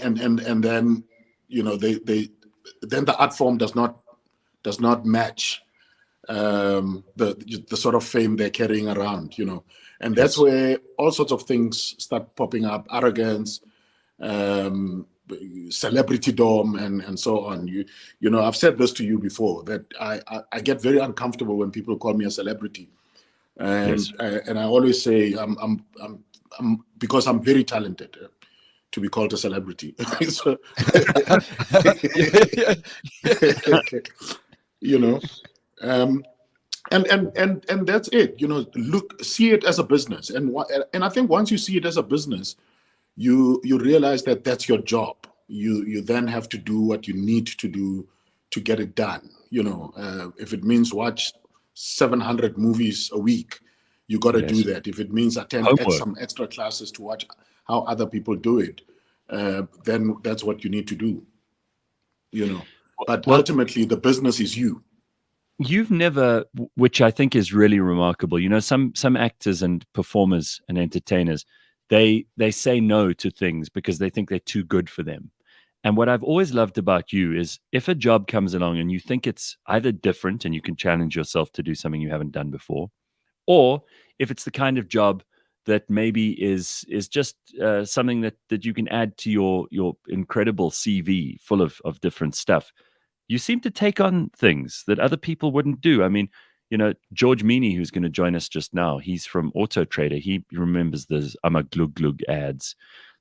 then the art form does not match the sort of fame they're carrying around, and that's where all sorts of things start popping up: arrogance, celebrity dom, and so on. I've said this to you before, that I get very uncomfortable when people call me a celebrity, and I always say I'm because I'm very talented to be called a celebrity. So, and that's it. See it as a business, and I think once you see it as a business, you realize that that's your job. You then have to do what you need to do to get it done. If it means watch 700 movies a week, you got to do that. If it means attend some extra classes to watch how other people do it, then that's what you need to do. But ultimately, the business is you. You've never, which I think is really remarkable. Some actors and performers and entertainers, they say no to things because they think they're too good for them. And what I've always loved about you is if a job comes along and you think it's either different and you can challenge yourself to do something you haven't done before, or if it's the kind of job that maybe is just something that you can add to your incredible CV full of different stuff, you seem to take on things that other people wouldn't do. I mean, George Mienie, who's going to join us just now, he's from AutoTrader. He remembers the I'm a glug glug ads.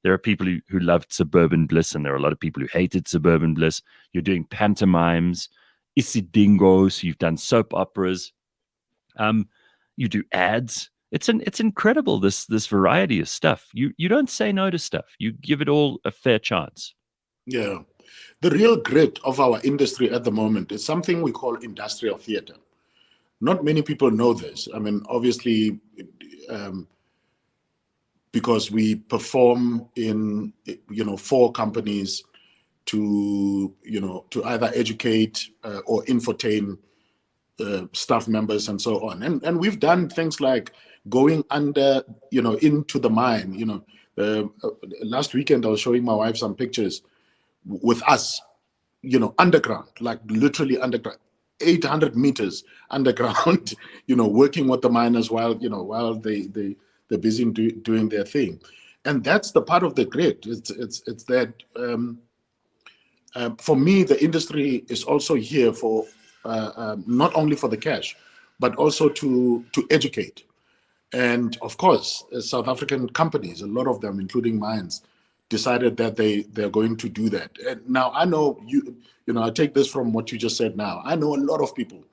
There are people who loved Suburban Bliss, and there are a lot of people who hated Suburban Bliss. You're doing pantomimes, isidingos, you've done soap operas, you do ads. It's incredible, this variety of stuff. You don't say no to stuff. You give it all a fair chance. Yeah. The real grit of our industry at the moment is something we call industrial theater. Not many people know this. I mean, obviously, because we perform in, for companies to either educate or infotain staff members and so on. And we've done things like going under, into the mine. Last weekend I was showing my wife some pictures with us, underground, like literally underground, 800 meters underground, working with the miners while they're busy doing their thing. And that's the part of the grit. It's that for me, the industry is also here for not only for the cash, but also to educate. And of course, South African companies, a lot of them, including mines, decided that they're going to do that. And now I know I take this from what you just said now. I know a lot of people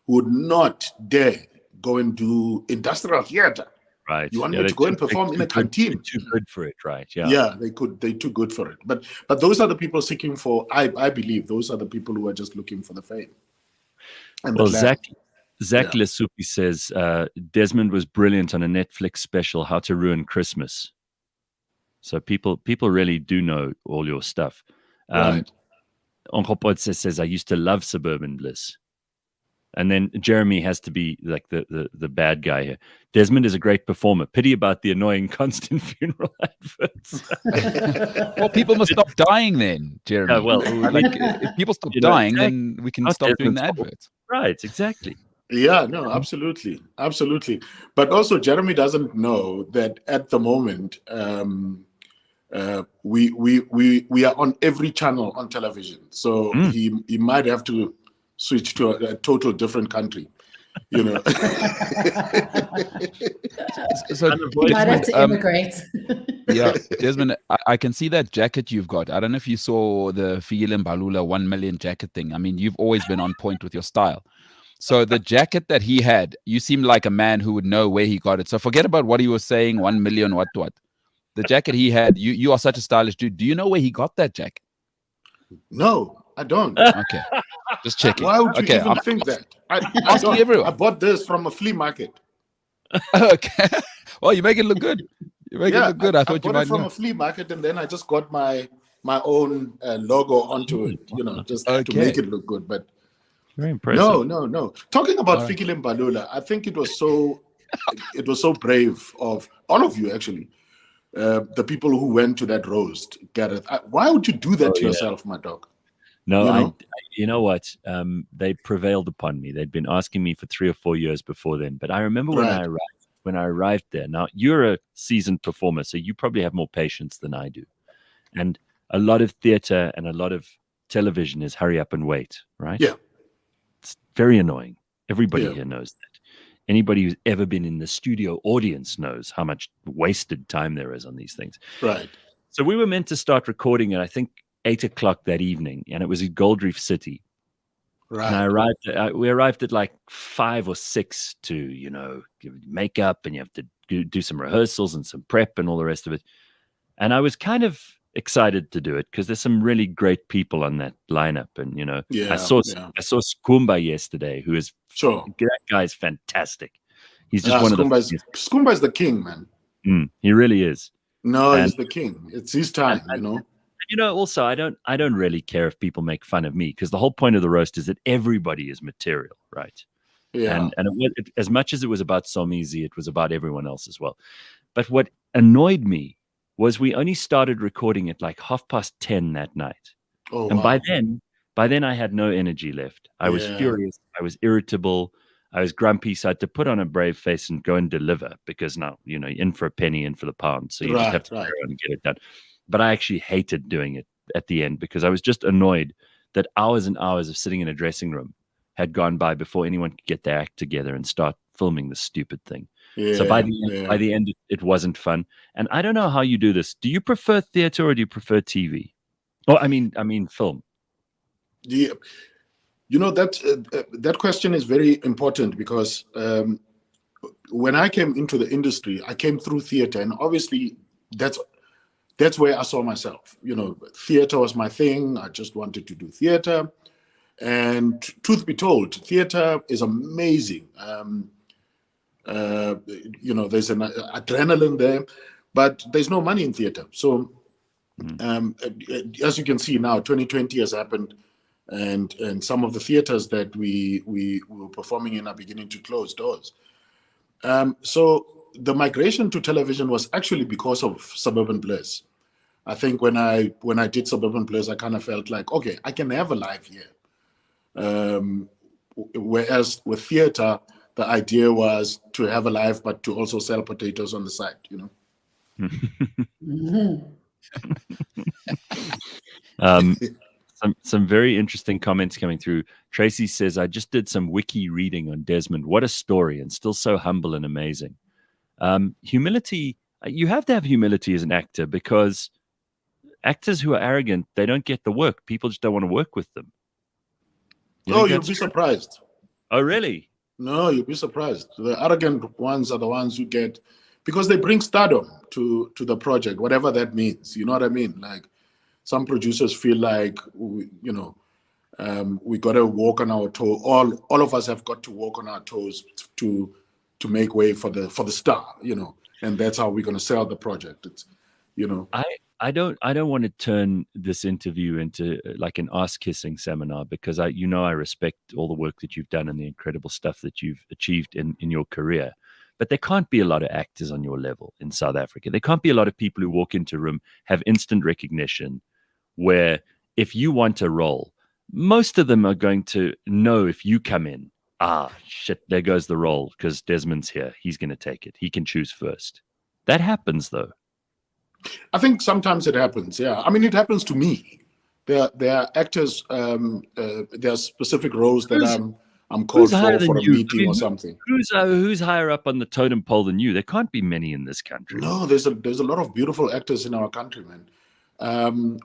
who would not dare go and do industrial theater. Right. You want me to go and perform in a canteen? Too good for it, right? Yeah. Yeah, they're too good for it. But those are the people seeking for. I believe those are the people who are just looking for the fame. And well, Zach Lesupi says Desmond was brilliant on a Netflix special, How to Ruin Christmas. So people really do know all your stuff. Right. Onkopot says, I used to love Suburban Bliss. And then Jeremy has to be like the bad guy here. Desmond is a great performer. Pity about the annoying constant funeral adverts. Well, people must stop dying then, Jeremy. Yeah, well, if people stop dying, then we can stop doing the adverts. Right, exactly. Yeah, no, absolutely. Absolutely. But also, Jeremy doesn't know that at the moment, we are on every channel on television. So he might have to switch to a total different country. You know. So you might have to immigrate. Yeah, Desmond, I can see that jacket you've got. I don't know if you saw the Lillian Dube 1 million jacket thing. I mean, you've always been on point with your style. So the jacket that he had, you seem like a man who would know where he got it. So forget about what he was saying, 1 million, what. The jacket he had, you are such a stylish dude. Do you know where he got that jacket? No, I don't. Okay, just checking. Why would you even think that? Asking everyone. I bought this from a flea market. Okay. Well, you make it look good. You make it look good. I thought you bought might it from know. a flea market, and then I just got my own logo onto it, you know, just to make it look good. But very impressive. No. Talking about Fikile Mbalula, I think it was so brave of all of you, actually. The people who went to that roast, Gareth. Why would you do that to yourself, my dog? No, you know what? They prevailed upon me. They'd been asking me for 3 or 4 years before then. But I remember when I arrived there. Now, you're a seasoned performer, so you probably have more patience than I do. And a lot of theater and a lot of television is hurry up and wait, right? Yeah. It's very annoying. Everybody here knows that. Anybody who's ever been in the studio audience knows how much wasted time there is on these things. Right. So we were meant to start recording at, I think, 8 o'clock that evening, and it was in Gold Reef City. Right. And we arrived at like 5 or 6 to, you know, give makeup, and you have to do some rehearsals and some prep and all the rest of it. And I was kind of excited to do it because there's some really great people on that lineup. And, you know, I saw Skumba yesterday, who is that guy's fantastic. He's just one of the Skumba is the king, man. He really is. No, he's the king. It's his time, you know. You know, also, I don't really care if people make fun of me, because the whole point of the roast is that everybody is material, right? Yeah. And as much as it was about Somizi, it was about everyone else as well. But what annoyed me was we only started recording at like 10:30 that night. Oh, and by then I had no energy left. I was furious. I was irritable. I was grumpy. So I had to put on a brave face and go and deliver, because now, you know, in for a penny, in for the pound. So you just have to carry on and get it done. But I actually hated doing it at the end, because I was just annoyed that hours and hours of sitting in a dressing room had gone by before anyone could get their act together and start filming this stupid thing. So by the end, it wasn't fun. And I don't know how you do this. Do you prefer theater or do you prefer TV? Oh, I mean, film. Yeah, you know, that question is very important, because when I came into the industry, I came through theater, and obviously that's where I saw myself. You know, theater was my thing. I just wanted to do theater. And truth be told, theater is amazing. You know, there's an adrenaline there, but there's no money in theater. So as you can see now, 2020 has happened, and some of the theaters that we were performing in are beginning to close doors. So the migration to television was actually because of Suburban Bliss. I think when I did Suburban Bliss, I kind of felt like, okay, I can have a life here. Whereas with theater, the idea was to have a life, but to also sell potatoes on the side, you know. Some very interesting comments coming through. Tracy says, I just did some wiki reading on Desmond. What a story, and still so humble and amazing. Humility, you have to have humility as an actor, because actors who are arrogant, they don't get the work. People just don't want to work with them. You'll be surprised. Oh, really? No, you'll be surprised. The arrogant ones are the ones who get, because they bring stardom to the project, whatever that means. You know what I mean? Like, some producers feel like, we got to walk on our toes. All of us have got to walk on our toes to make way for the star, you know, and that's how we're going to sell the project. It's, you know. I don't want to turn this interview into like an ass-kissing seminar, because I respect all the work that you've done and the incredible stuff that you've achieved in your career. But there can't be a lot of actors on your level in South Africa. There can't be a lot of people who walk into a room, have instant recognition, where if you want a role, most of them are going to know if you come in, shit, there goes the role, because Desmond's here. He's going to take it. He can choose first. That happens, though. I think sometimes it happens. Yeah, I mean, it happens to me. There are actors. There are specific roles that I'm called for a meeting or something. Who's higher up on the totem pole than you? There can't be many in this country. No, there's a lot of beautiful actors in our country, man.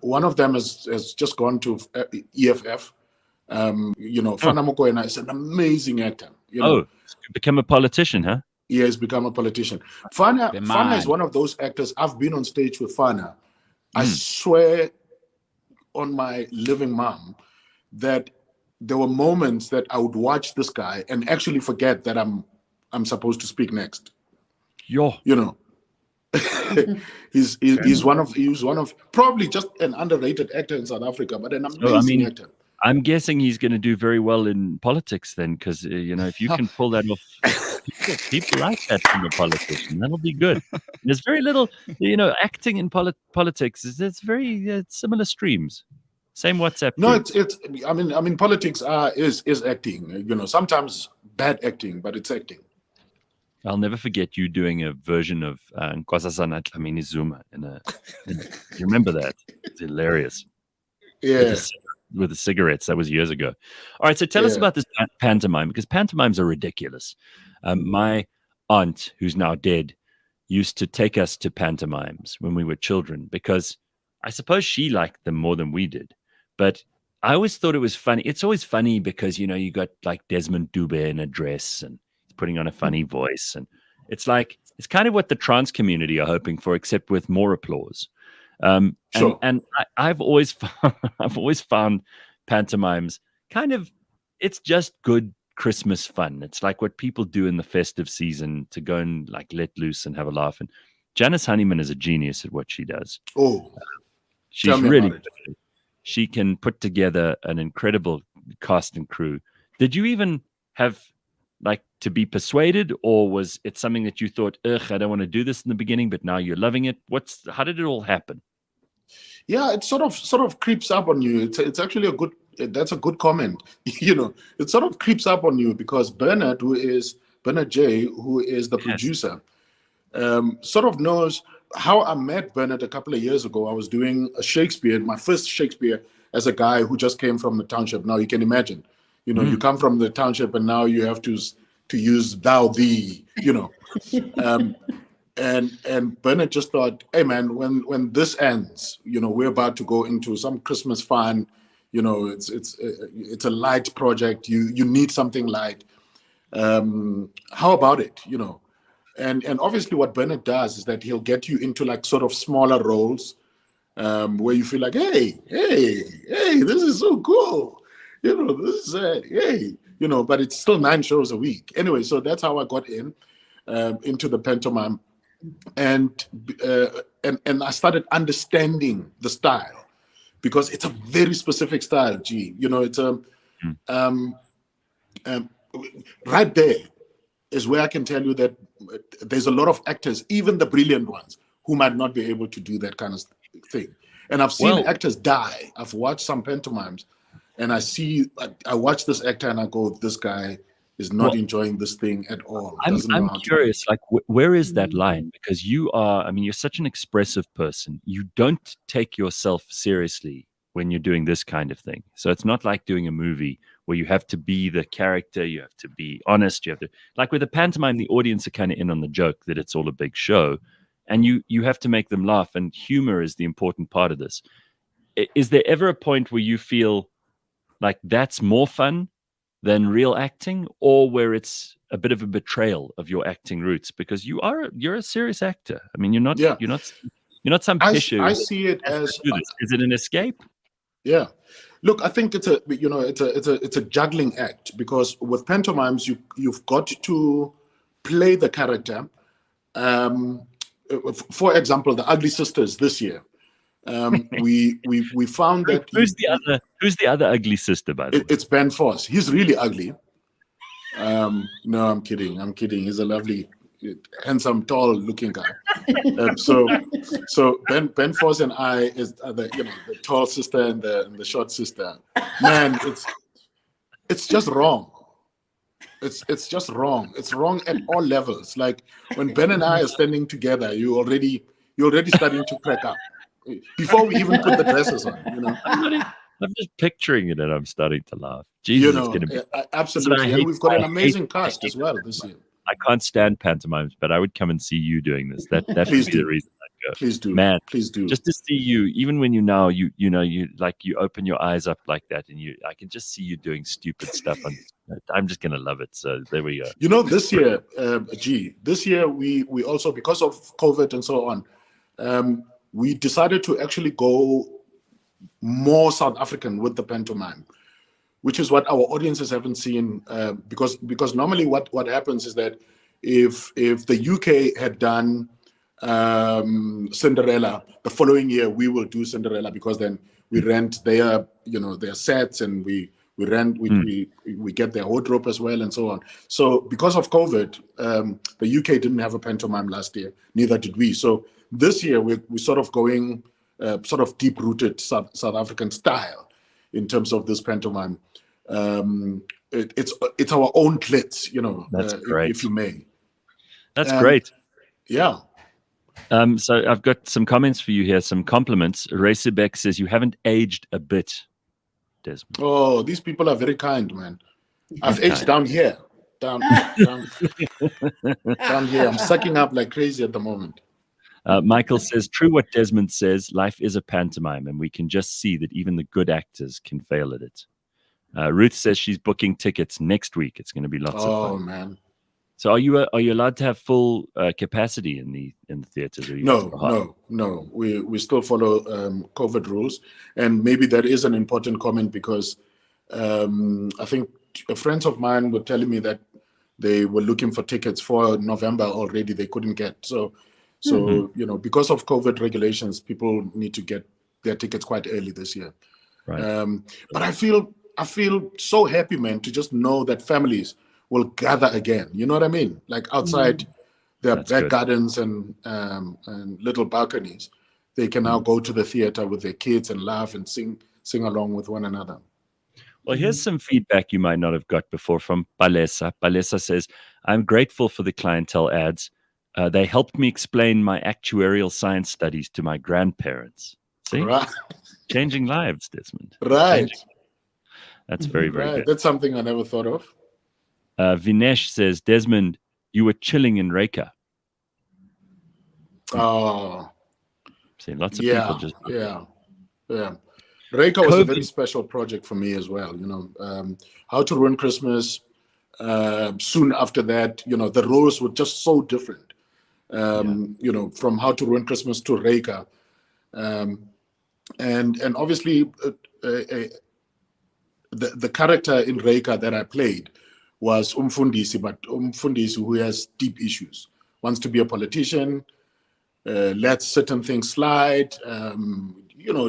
One of them has just gone to EFF. Fana Mokoena is an amazing actor. Become a politician, huh? Yeah, he's become a politician. Fana is one of those actors. I've been on stage with Fana. I swear on my living mom that there were moments that I would watch this guy and actually forget that I'm supposed to speak next. Yo. He's one of probably just an underrated actor in South Africa, but an amazing actor. I'm guessing he's going to do very well in politics then, because if you can pull that off, people like that from a politician. That'll be good. There's very little, acting in politics. It's very similar streams. Same WhatsApp. No, it's. I mean, politics is acting. Sometimes bad acting, but it's acting. I'll never forget you doing a version of Nkosazana Dlamini Zuma. You remember that? It's hilarious. Yeah. With the cigarettes. That was years ago. All right, so tell us about this pantomime, because pantomimes are ridiculous. My aunt, who's now dead, used to take us to pantomimes when we were children, because I suppose she liked them more than we did. But I always thought it was funny. It's always funny because, you got like Desmond Dube in a dress and putting on a funny voice. And it's kind of what the trans community are hoping for, except with more applause. Sure. And I've always found pantomimes kind of, it's just good Christmas fun. It's like what people do in the festive season to go and like let loose and have a laugh. And Janice Honeyman is a genius at what she does. Oh, she's really good. She can put together an incredible cast and crew. Did you even have to be persuaded, or was it something that you thought, ugh, I don't want to do this in the beginning, but now you're loving it? How did it all happen? Yeah, it sort of creeps up on you. It's actually that's a good comment. It sort of creeps up on you because Bernard J, who is the producer, sort of knows how I met Bernard a couple of years ago. I was doing a Shakespeare, my first Shakespeare, as a guy who just came from the township. Now you can imagine, you come from the township and now you have to use thou, thee, and Bernard just thought, hey man, when this ends, we're about to go into some Christmas fun, it's a light project. You need something light. How about it? And obviously what Bernard does is that he'll get you into like sort of smaller roles, where you feel like, hey, this is so cool. This is hey, but it's still 9 shows a week. Anyway, so that's how I got into the pantomime. And I started understanding the style, because it's a very specific style. It's right there is where I can tell you that there's a lot of actors, even the brilliant ones, who might not be able to do that kind of thing. And I've seen actors die. I've watched some pantomimes, and I watch this actor and I go, this guy is not enjoying this thing at all. I'm curious, where is that line? Because you're such an expressive person. You don't take yourself seriously when you're doing this kind of thing. So it's not like doing a movie where you have to be the character, you have to be honest, you have to, like with a pantomime, the audience are kind of in on the joke that it's all a big show, and you have to make them laugh, and humor is the important part of this. Is there ever a point where you feel like that's more fun than real acting, or where it's a bit of a betrayal of your acting roots? Because you're a serious actor. I mean, you're not some tissue. I see it as, is it an escape? Yeah. Look, I think it's a juggling act, because with pantomimes you've got to play the character. For example, the Ugly Sisters this year. We found that who's the other ugly sister, by the way? It's Ben Foss. He's really ugly. No, I'm kidding. He's a lovely, handsome, tall looking guy. So Ben Foss and I is the tall sister and the short sister. Man, it's just wrong. It's just wrong. It's wrong at all levels. Like when Ben and I are standing together, you already you're already starting to crack up before we even put the dresses on. I'm just picturing it, and I'm starting to laugh. Jesus, it's going to be absolutely. And we've got an amazing cast as well this year. I can't stand pantomimes, but I would come and see you doing this. That would be the reason I'd go. Please do, man. Please do. Just to see you, even when you open your eyes up like that, and I can just see you doing stupid stuff. I'm just gonna love it. So there we go. This year, this year we also, because of COVID and so on, we decided to actually go more South African with the pantomime, which is what our audiences haven't seen. Because normally what happens is that if the UK had done Cinderella, the following year we will do Cinderella, because then we rent their sets, and we get their wardrobe as well, and so on. So because of COVID, the UK didn't have a pantomime last year, neither did we. So this year we're sort of going sort of deep-rooted South African style in terms of this pantomime. It's our own glitz, That's great. if you may. That's great. Yeah. So I've got some comments for you here, some compliments. Racebeck says you haven't aged a bit, Desmond. Oh, these people are very kind, man. I've aged down here. Down here. I'm sucking up like crazy at the moment. Michael says, true what Desmond says, life is a pantomime, and we can just see that even the good actors can fail at it. Ruth says she's booking tickets next week. It's going to be lots of fun. Oh, man. So are you allowed to have full capacity in the theaters? No. We still follow COVID rules, and maybe that is an important comment, because I think friends of mine were telling me that they were looking for tickets for November already. They couldn't get so because of COVID regulations, people need to get their tickets quite early this year. Right. But I feel so happy, man, to just know that families will gather again. You know what I mean? Like outside their back gardens and little balconies, they can now go to the theater with their kids and laugh and sing along with one another. Well, here's some feedback you might not have got before from Palesa. Palesa says, I'm grateful for the clientele ads. They helped me explain my actuarial science studies to my grandparents. See? Right. Changing lives, Desmond. Right. That's very, very good. That's something I never thought of. Vinesh says, Desmond, you were chilling in Reka. Oh. See, lots of people just... Yeah. Reka was a very special project for me as well. How to Ruin Christmas. Soon after that, the roles were just so different. From How to Ruin Christmas to Reka. And obviously, the character in Reka that I played was Umfundisi, but Umfundisi who has deep issues, wants to be a politician, lets certain things slide,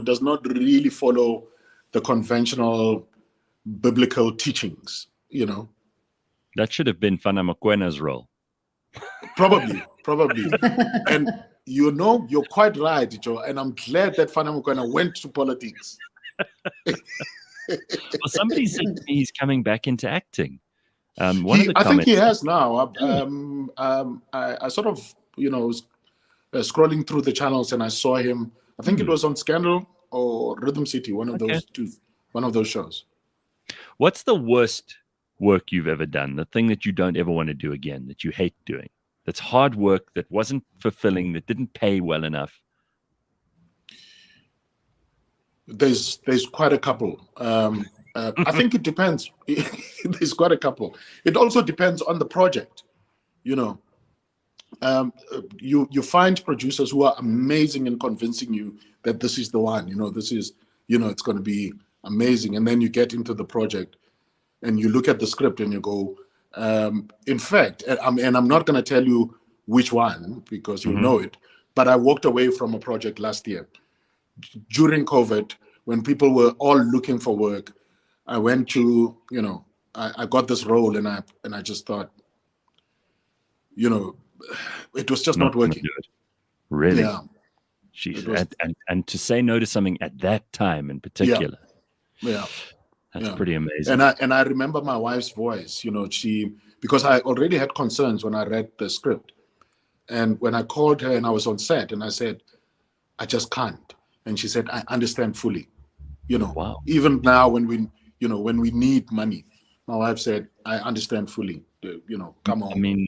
does not really follow the conventional biblical teachings, That should have been Fana Mokwena's role. Probably. And you're quite right, Joe, and I'm glad that Fana Mokwena went to politics. Well, somebody said to me he's coming back into acting. I think he has now. I sort of, was scrolling through the channels and I saw him. I think it was on Scandal or Rhythm City, one of those shows. What's the worst work you've ever done? The thing that you don't ever want to do again, that you hate doing, that's hard work, that wasn't fulfilling, that didn't pay well enough? There's quite a couple. I think it depends. There's quite a couple. It also depends on the project. You find producers who are amazing in convincing you that this is the one. This is, it's going to be amazing. And then you get into the project and you look at the script and you go, in fact, and I'm not going to tell you which one because you know it, but I walked away from a project last year during COVID when people were all looking for work. I went to, I got this role and I just thought, it was just not working. Really? Yeah. Jeez. And to say no to something at that time in particular. Yeah. That's pretty amazing. And I remember my wife's voice, because I already had concerns when I read the script. And when I called her and I was on set and I said, I just can't. And she said, I understand fully. Wow. Even now when we need money, my wife said, I understand fully. Come on. I mean,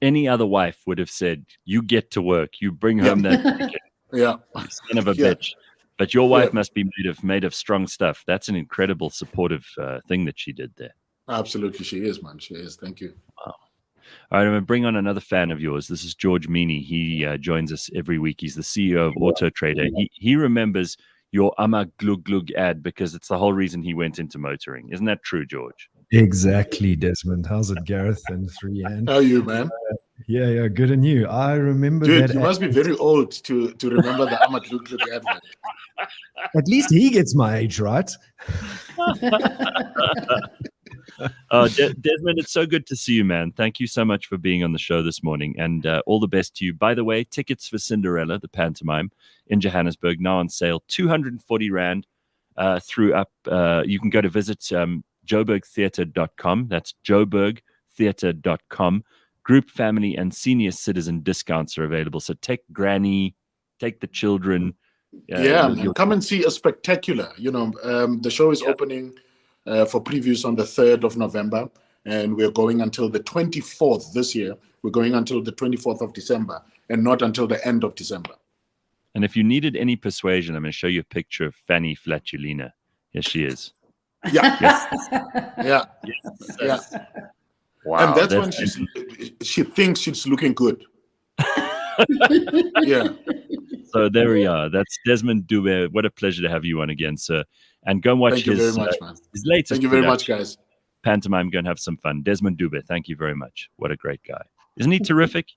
any other wife would have said, you get to work, you bring home that ticket. Yeah. Son of a bitch. But your wife must be made of strong stuff. That's an incredible supportive thing that she did there. Absolutely. She is, man. She is. Thank you. Wow. All right, I'm going to bring on another fan of yours. This is George Mienie. He joins us every week. He's the CEO of AutoTrader. He remembers your Ama Glug Glug ad because it's the whole reason he went into motoring. Isn't that true, George? Exactly, Desmond. How's it, Gareth and 3N? How are you, man? Yeah, good. And you? I remember Dude, that. You must be very old to remember the Ama Glug Glug advert. At least he gets my age right. Desmond, it's so good to see you, man. Thank you so much for being on the show this morning, and all the best to you. By the way, tickets for Cinderella, the pantomime in Johannesburg, now on sale, 240 Rand through up. You can go to visit joburgtheatre.com. That's joburgtheatre.com. Group, family, and senior citizen discounts are available. So take granny, take the children. Man, come and see a spectacular. The show is opening for previews on the 3rd of November, and we're going until the 24th this year. We're going until the 24th of December, and not until the end of December. And if you needed any persuasion, I'm going to show you a picture of Fanny Flatulina. Yes, she is. Yeah. Yes. Yeah. Wow. And that's when she thinks she's looking good. Yeah. So there we are. That's Desmond Dube. What a pleasure to have you on again, sir. And go and watch Thank you very much, man. his latest. Thank you very much, guys. Pantomime. Go and have some fun. Desmond Dube, thank you very much. What a great guy. Isn't he terrific?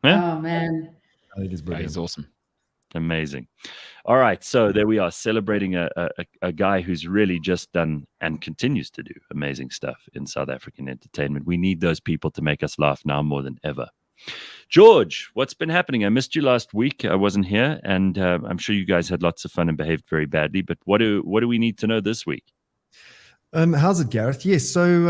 Yeah? Oh, man. I think he's brilliant. He's awesome. Amazing. All right. So there we are, celebrating a guy who's really just done and continues to do amazing stuff in South African entertainment. We need those people to make us laugh now more than ever. George, what's been happening? I missed you last week. I wasn't here, and I'm sure you guys had lots of fun and behaved very badly. But what do we need to know this week? How's it, Gareth? Yes. So,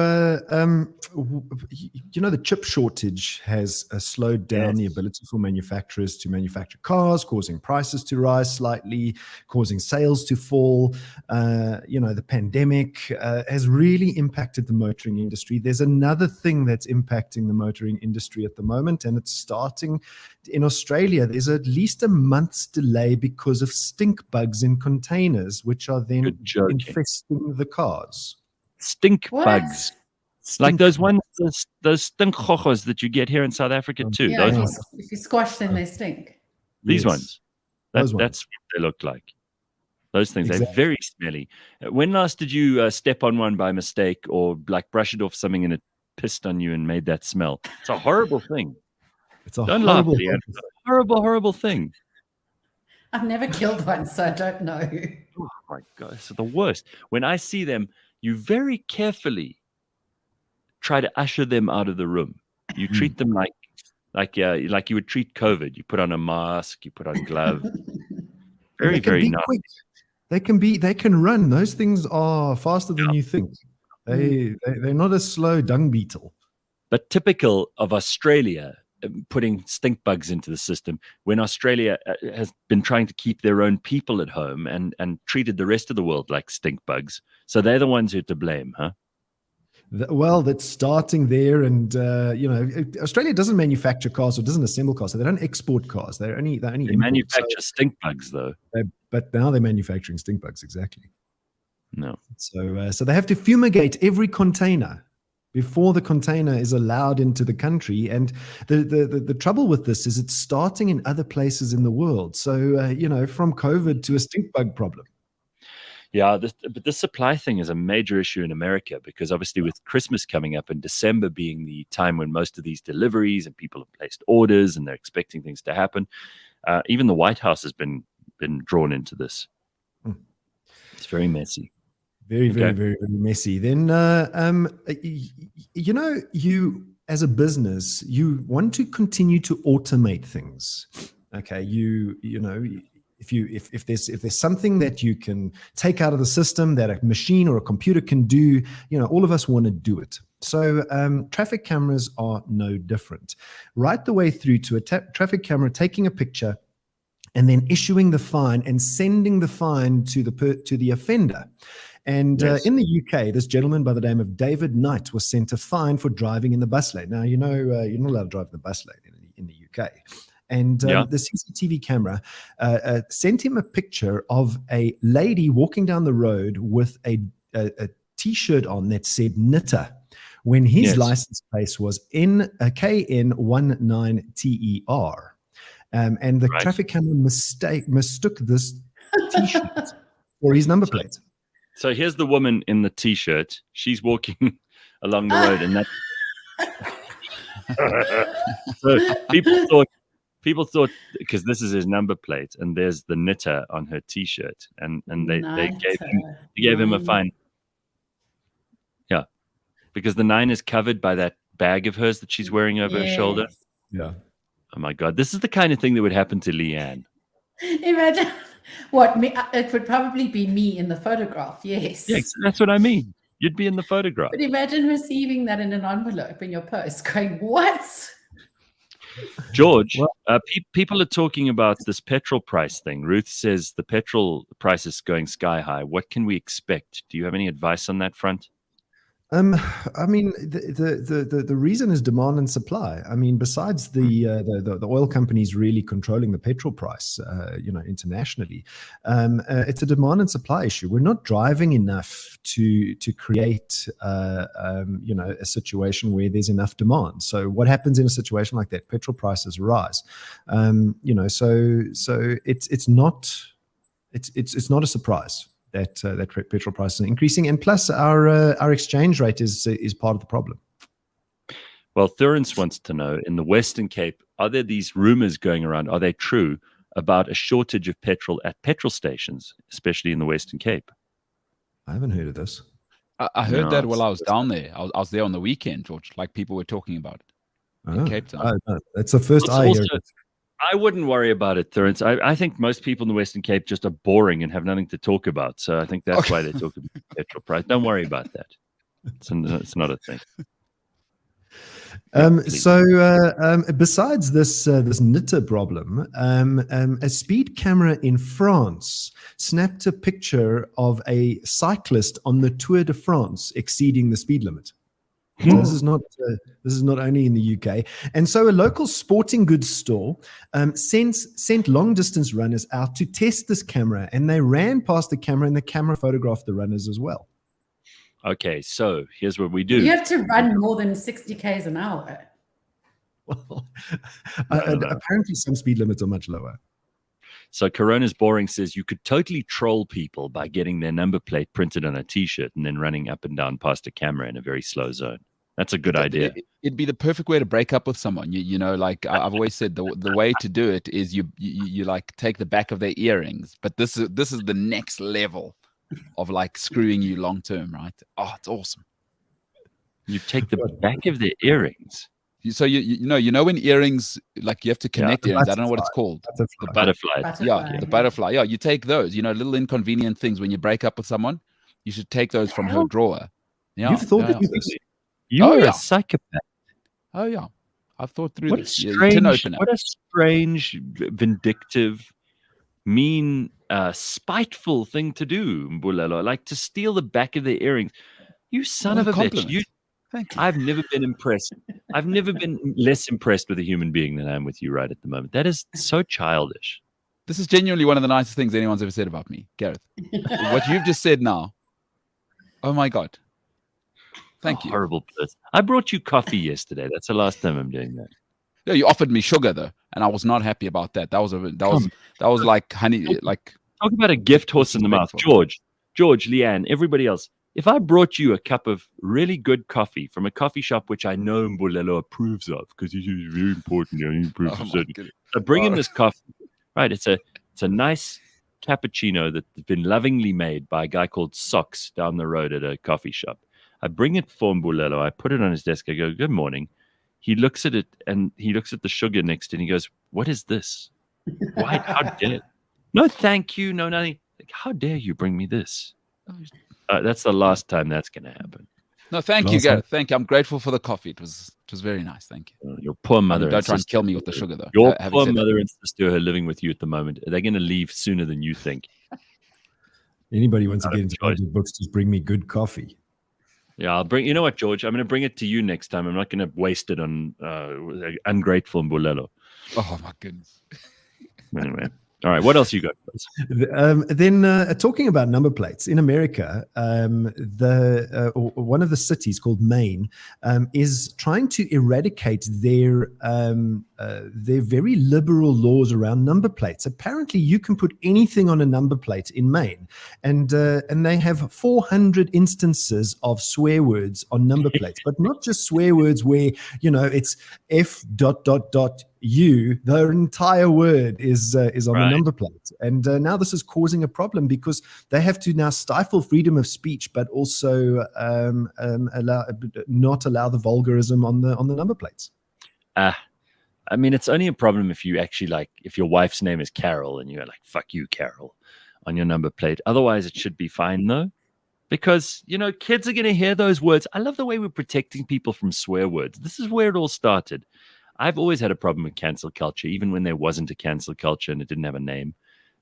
the chip shortage has slowed down the ability for manufacturers to manufacture cars, causing prices to rise slightly, causing sales to fall. The pandemic has really impacted the motoring industry. There's another thing that's impacting the motoring industry at the moment, and it's starting in Australia. There's at least a month's delay because of stink bugs in containers, which are then infesting the cars. Stink bugs. Like those ones, those stink chojos that you get here in South Africa too. Yeah, those ones. If you squash them, they stink. These ones. That's what they look like. Those things, they're very smelly. When last did you step on one by mistake or like brush it off something and it pissed on you and made that smell? It's a horrible thing. Don't laugh, Leanne. It's a horrible, horrible thing. I've never killed one, so I don't know. Oh my God, it's the worst. When I see them, you very carefully try to usher them out of the room. You treat them like you would treat COVID. You put on a mask, you put on gloves. Very, very nice. Quick. They can run. Those things are faster than you think. They're not a slow dung beetle. But typical of Australia, putting stink bugs into the system, when Australia has been trying to keep their own people at home and treated the rest of the world like stink bugs. So they're the ones who are to blame, huh? Well, that's starting there. And, Australia doesn't manufacture cars or doesn't assemble cars. So they don't export cars. They manufacture stink bugs, though. But now they're manufacturing stink bugs, exactly. No. So they have to fumigate every container before the container is allowed into the country. And the trouble with this is it's starting in other places in the world. So, from COVID to a stink bug problem. Yeah, but the supply thing is a major issue in America because obviously with Christmas coming up and December being the time when most of these deliveries and people have placed orders and they're expecting things to happen, even the White House has been drawn into this. It's very messy. Very, very, very, very messy. Then, you as a business, you want to continue to automate things. Okay, if there's something that you can take out of the system that a machine or a computer can do, all of us want to do it. So traffic cameras are no different. Right the way through to a traffic camera taking a picture and then issuing the fine and sending the fine to the offender. And in the UK, this gentleman by the name of David Knight was sent a fine for driving in the bus lane. Now, you're not allowed to drive in the bus lane in the UK. And the CCTV camera sent him a picture of a lady walking down the road with a T-shirt on that said knitter, when his license plate was KN19TER. And the traffic camera mistook this T-shirt for his number plate. So here's the woman in the T-shirt. She's walking along the road, and that. So people thought because this is his number plate, and there's the knitter on her T-shirt, and they gave him a fine. Yeah, because the 9 is covered by that bag of hers that she's wearing over her shoulder. Yeah. Oh my God, this is the kind of thing that would happen to Leanne. Imagine what me. It would probably be me in the photograph. Yes. Yes, that's what I mean. You'd be in the photograph. But imagine receiving that in an envelope in your post, going, "What?" George, people are talking about this petrol price thing. Ruth says the petrol price is going sky high. What can we expect? Do you have any advice on that front? I mean, the reason is demand and supply. I mean, besides the oil companies really controlling the petrol price, internationally, it's a demand and supply issue. We're not driving enough to create, a situation where there's enough demand. So what happens in a situation like that? Petrol prices rise. So it's not a surprise that petrol prices are increasing, and plus our exchange rate is part of the problem. Well, Thurence wants to know, in the Western Cape, are there these rumors going around? Are they true about a shortage of petrol at petrol stations, especially in the Western Cape? I haven't heard of this. I heard that while I was down there. I was there on the weekend, George. Like people were talking about it in Cape Town. That's the first I hear. I wouldn't worry about it, Thurence. I think most people in the Western Cape just are boring and have nothing to talk about. So I think that's why they talk about petrol price. Don't worry about that. It's not a thing. Besides this knitter problem, a speed camera in France snapped a picture of a cyclist on the Tour de France exceeding the speed limit. So this is not only in the UK. And so a local sporting goods store sent long distance runners out to test this camera, and they ran past the camera, and the camera photographed the runners as well. Okay, so here's what we do. You have to run more than 60 k's an hour. Well, apparently some speed limits are much lower. So Corona's Boring says you could totally troll people by getting their number plate printed on a T-shirt and then running up and down past a camera in a very slow zone. That's a good idea. It'd be the perfect way to break up with someone. Like I've always said, the way to do it is you like take the back of their earrings, but this is the next level of like screwing you long term, right? Oh, it's awesome. You take the back of their earrings. So you know when earrings, like you have to connect earrings. I don't know what it's called. The butterfly. Yeah, the butterfly. Yeah, you take those. Little inconvenient things when you break up with someone. You should take those from her drawer. Yeah, you've thought of this. You're a psychopath. Oh yeah, I've thought through this. What a strange, vindictive, mean, spiteful thing to do, Mbulelo. Like to steal the back of their earrings. You son of a bitch. Thank you. I've never been impressed. I've never been less impressed with a human being than I am with you right at the moment. That is so childish. This is genuinely one of the nicest things anyone's ever said about me, Gareth. What you've just said now. Oh my God. Thank you. Horrible person. I brought you coffee yesterday. That's the last time I'm doing that. Yeah, you offered me sugar though, and I was not happy about that. That was like honey. Like talk about a gift horse in the mouth, George, Leanne, everybody else. If I brought you a cup of really good coffee from a coffee shop, which I know Mbulelo approves of, because he's very important, he approves of certain. So bring him this coffee. Right, it's a nice cappuccino that's been lovingly made by a guy called Socks down the road at a coffee shop. I bring it for Mbulelo. I put it on his desk. I go, good morning. He looks at it, and he looks at the sugar next to it, and he goes, what is this? Why? How dare? No, thank you. No, nothing. Like, how dare you bring me this? That's the last time that's going to happen. No, thank you, Gareth. Thank you. I'm grateful for the coffee. It was very nice. Thank you. Your poor mother. Don't try and kill me with the sugar, though. Your poor mother and sister who are living with you at the moment. They're going to leave sooner than you think. Anybody wants to get into books, just bring me good coffee. Yeah, I'll bring. You know what, George? I'm going to bring it to you next time. I'm not going to waste it on ungrateful Mbulelo. Oh my goodness. Anyway. All right, what else you got? Then talking about number plates in America, one of the cities called Maine is trying to eradicate their very liberal laws around number plates. Apparently, you can put anything on a number plate in Maine, and they have 400 instances of swear words on number plates, but not just swear words where it's F ... the entire word is on the number plate, and now this is causing a problem because they have to now stifle freedom of speech, but also not allow the vulgarism on the number plates. I mean, it's only a problem if you actually if your wife's name is Carol and you're like, "Fuck you, Carol," on your number plate. Otherwise, it should be fine though, because kids are going to hear those words. I love the way we're protecting people from swear words. This is where it all started. I've always had a problem with cancel culture, even when there wasn't a cancel culture and it didn't have a name.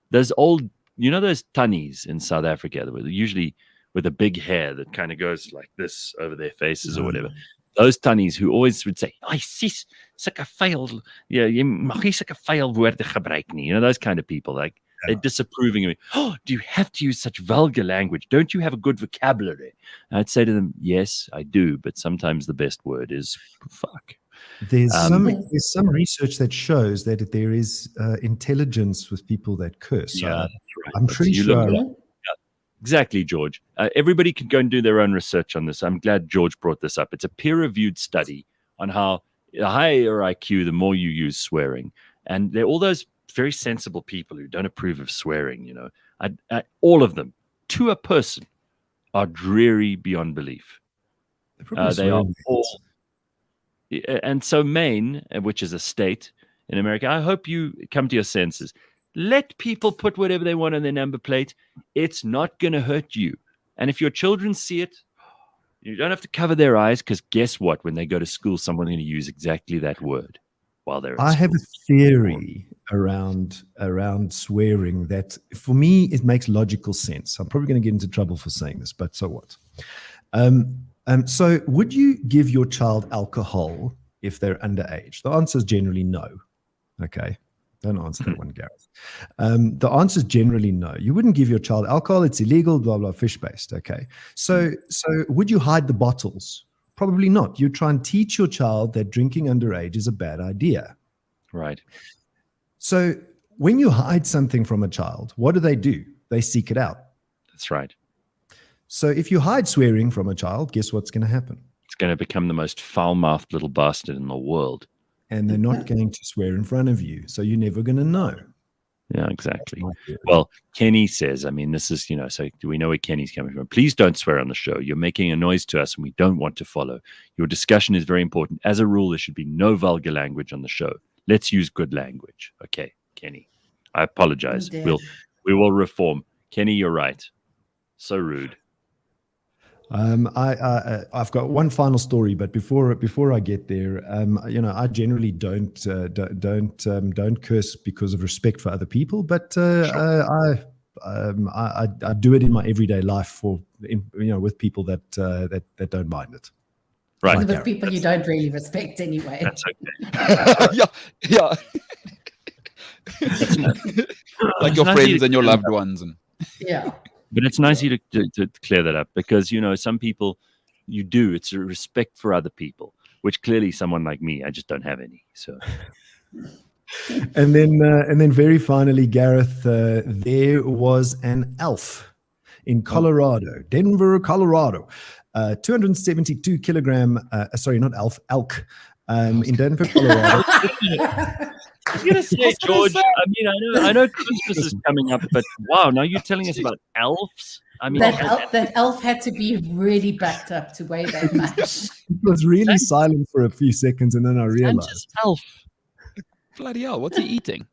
There's old, those tunnies in South Africa that were usually with a big hair that kind of goes like this over their faces or whatever. Those tunnies who always would say, "I sis, sulke vuil, jy mag nie sulke vuil woorde gebruik nie." Those kind of people, they're disapproving of me. "Oh, do you have to use such vulgar language? Don't you have a good vocabulary?" And I'd say to them, "Yes, I do, but sometimes the best word is fuck." There's some research that shows that there is intelligence with people that curse. Yeah, that's right. I'm pretty sure. Yeah, exactly, George. Everybody can go and do their own research on this. I'm glad George brought this up. It's a peer-reviewed study on how the higher your IQ, the more you use swearing. And they're all those very sensible people who don't approve of swearing. All of them, to a person, are dreary beyond belief. They are all. And so Maine, which is a state in America, I hope you come to your senses. Let people put whatever they want on their number plate. It's not going to hurt you. And if your children see it, you don't have to cover their eyes, because guess what? When they go to school, someone's going to use exactly that word while they're at school. have a theory around swearing that, for me, it makes logical sense. I'm probably going to get into trouble for saying this, but so what? So would you give your child alcohol if they're underage? The answer is generally no. Okay. Don't answer that one, Gareth. The answer is generally no. You wouldn't give your child alcohol. It's illegal, blah, blah, fish-based. Okay. So would you hide the bottles? Probably not. You try and teach your child that drinking underage is a bad idea. Right. So when you hide something from a child, what do? They seek it out. That's right. So if you hide swearing from a child, guess what's going to happen? It's going to become the most foul-mouthed little bastard in the world. And they're not going to swear in front of you, so you're never going to know. Yeah, exactly. Well, Kenny says, I mean, this is, so do we know where Kenny's coming from? Please don't swear on the show. You're making a noise to us and we don't want to follow. Your discussion is very important. As a rule, there should be no vulgar language on the show. Let's use good language. Okay, Kenny. I apologize. We will reform. Kenny, you're right. So rude. I've got one final story, but before I get there, I generally don't curse because of respect for other people, but I do it in my everyday life with people that don't mind it. Right. With people you don't really respect anyway. That's okay. yeah. Like your friends and your loved ones, and yeah. But it's nice you to clear that up, because, some people, it's a respect for other people, which clearly someone like me, I just don't have any. So, and then very finally, Gareth, there was an elf in Colorado, Denver, Colorado, 272 kilogram, elk, in Denver, Colorado. I was going to say, George, I know Christmas is coming up, but wow, now you're telling us about elves? I mean, that elf had to be really backed up to weigh that much. It was really silent for a few seconds, and then I realized. Elf. Bloody hell, what's he eating?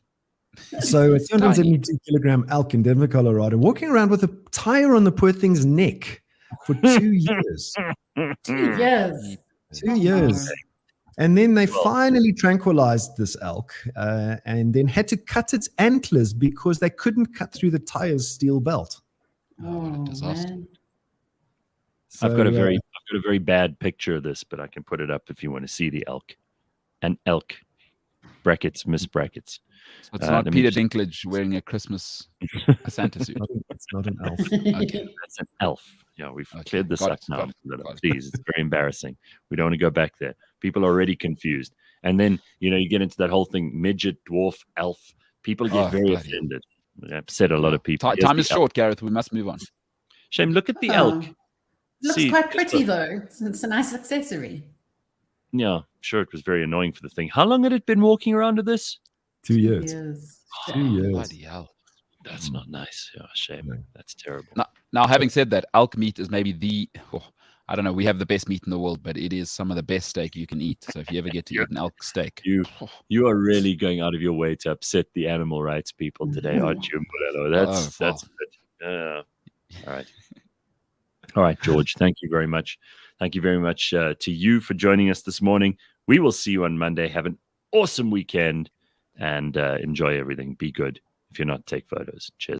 So a 272 kilogram elk in Denver, Colorado, walking around with a tire on the poor thing's neck for 2 years. 2 years. 2 years. And then they finally tranquilized this elk and then had to cut its antlers because they couldn't cut through the tire's steel belt. Oh, disaster. man. So, I've got a very bad picture of this, but I can put it up if you want to see the elk. An elk. Brackets, miss brackets. So it's not Peter Dinklage wearing a Christmas Santa suit. It's not an elf. Okay. That's an elf. Yeah, we've cleared this Got up it, now. got it. Please, it's very embarrassing. We don't want to go back there. People are already confused. And then, you get into that whole thing, midget, dwarf, elf. People get very offended. It upset a lot of people. Time is short, Gareth. We must move on. Shame, look at the elk. Looks quite pretty, though. It's a nice accessory. Yeah, sure, it was very annoying for the thing. How long had it been walking around with this? 2 years. 2 years. Bloody hell. That's not nice. Oh, shame. No. That's terrible. Now, having said that, elk meat is maybe I don't know, we have the best meat in the world, but it is some of the best steak you can eat. So if you ever get to eat an elk steak. You are really going out of your way to upset the animal rights people today, aren't you, Mbulelo? That's good. All right. All right, George, thank you very much. Thank you very much to you for joining us this morning. We will see you on Monday. Have an awesome weekend and enjoy everything. Be good. If you're not, take photos. Cheers.